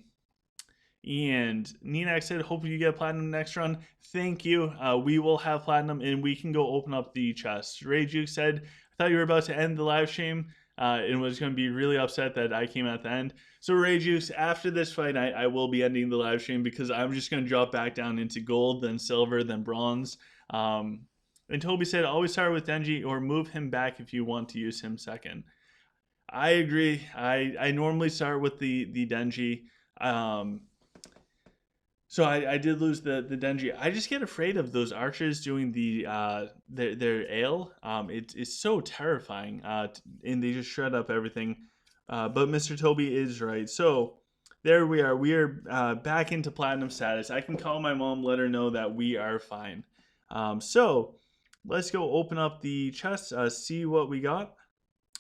Ninax said, hope you get platinum next run. Thank you. We will have platinum and we can go open up the chest. Ray Juke said, I thought you were about to end the live stream. and was going to be really upset that I came at the end. So Ray Juice, after this fight, I will be ending the live stream because I'm just going to drop back down into gold, then silver, then bronze. And Toby said, always start with Denji or move him back if you want to use him second. I agree. I normally start with the Denji. So I did lose the Denji. I just get afraid of those archers doing their ale. It's so terrifying. And they just shred up everything. But Mr. Toby is right. So there we are. We are back into platinum status. I can call my mom, let her know that we are fine. So let's go open up the chest, see what we got.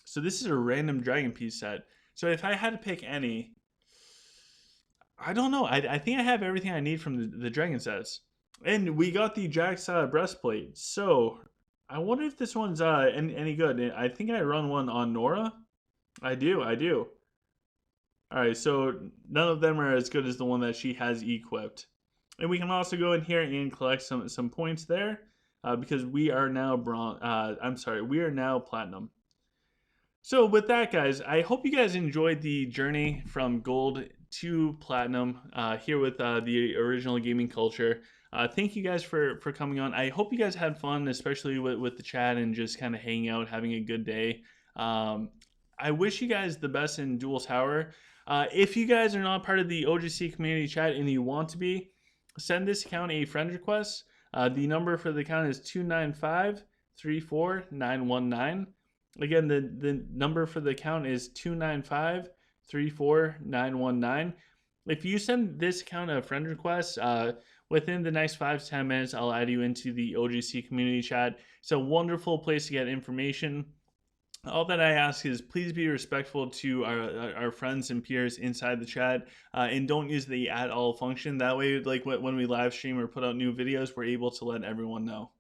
So this is a random dragon piece set. So if I had to pick any, I don't know. I think I have everything I need from the dragon sets. And we got the Jax breastplate. So I wonder if this one's any good. I think I run one on Nora. I do. All right, so none of them are as good as the one that she has equipped. And we can also go in here and collect some points there because we are now we are now platinum. So with that, guys, I hope you guys enjoyed the journey from gold to platinum here with the original gaming culture. Thank you guys for coming on. I hope you guys had fun, especially with the chat and just kind of hanging out, having a good day. I wish you guys the best in Duel Tower. If you guys are not part of the OGC community chat and you want to be, send this account a friend request. The number for the account is 295-34919. Again, the number for the account is 295-34919. If you send this account a friend request, within the next 5 to 10 minutes, I'll add you into the OGC community chat. It's a wonderful place to get information. All that I ask is please be respectful to our friends and peers inside the chat, and don't use the at all function. That way, like when we live stream or put out new videos, we're able to let everyone know.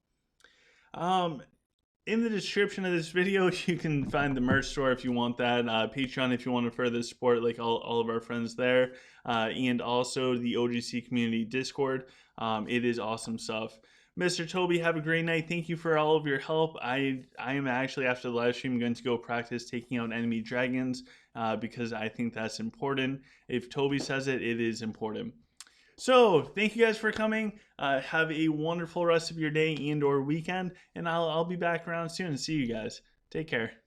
In the description of this video, you can find the merch store if you want that, Patreon if you want to further support like all of our friends there, and also the OGC community Discord. It is awesome stuff. Mr. Toby, have a great night. Thank you for all of your help. I am actually, after the live stream, going to go practice taking out enemy dragons because I think that's important. If Toby says it, it is important. So thank you guys for coming. Have a wonderful rest of your day and or weekend, and I'll be back around soon. See you guys. Take care.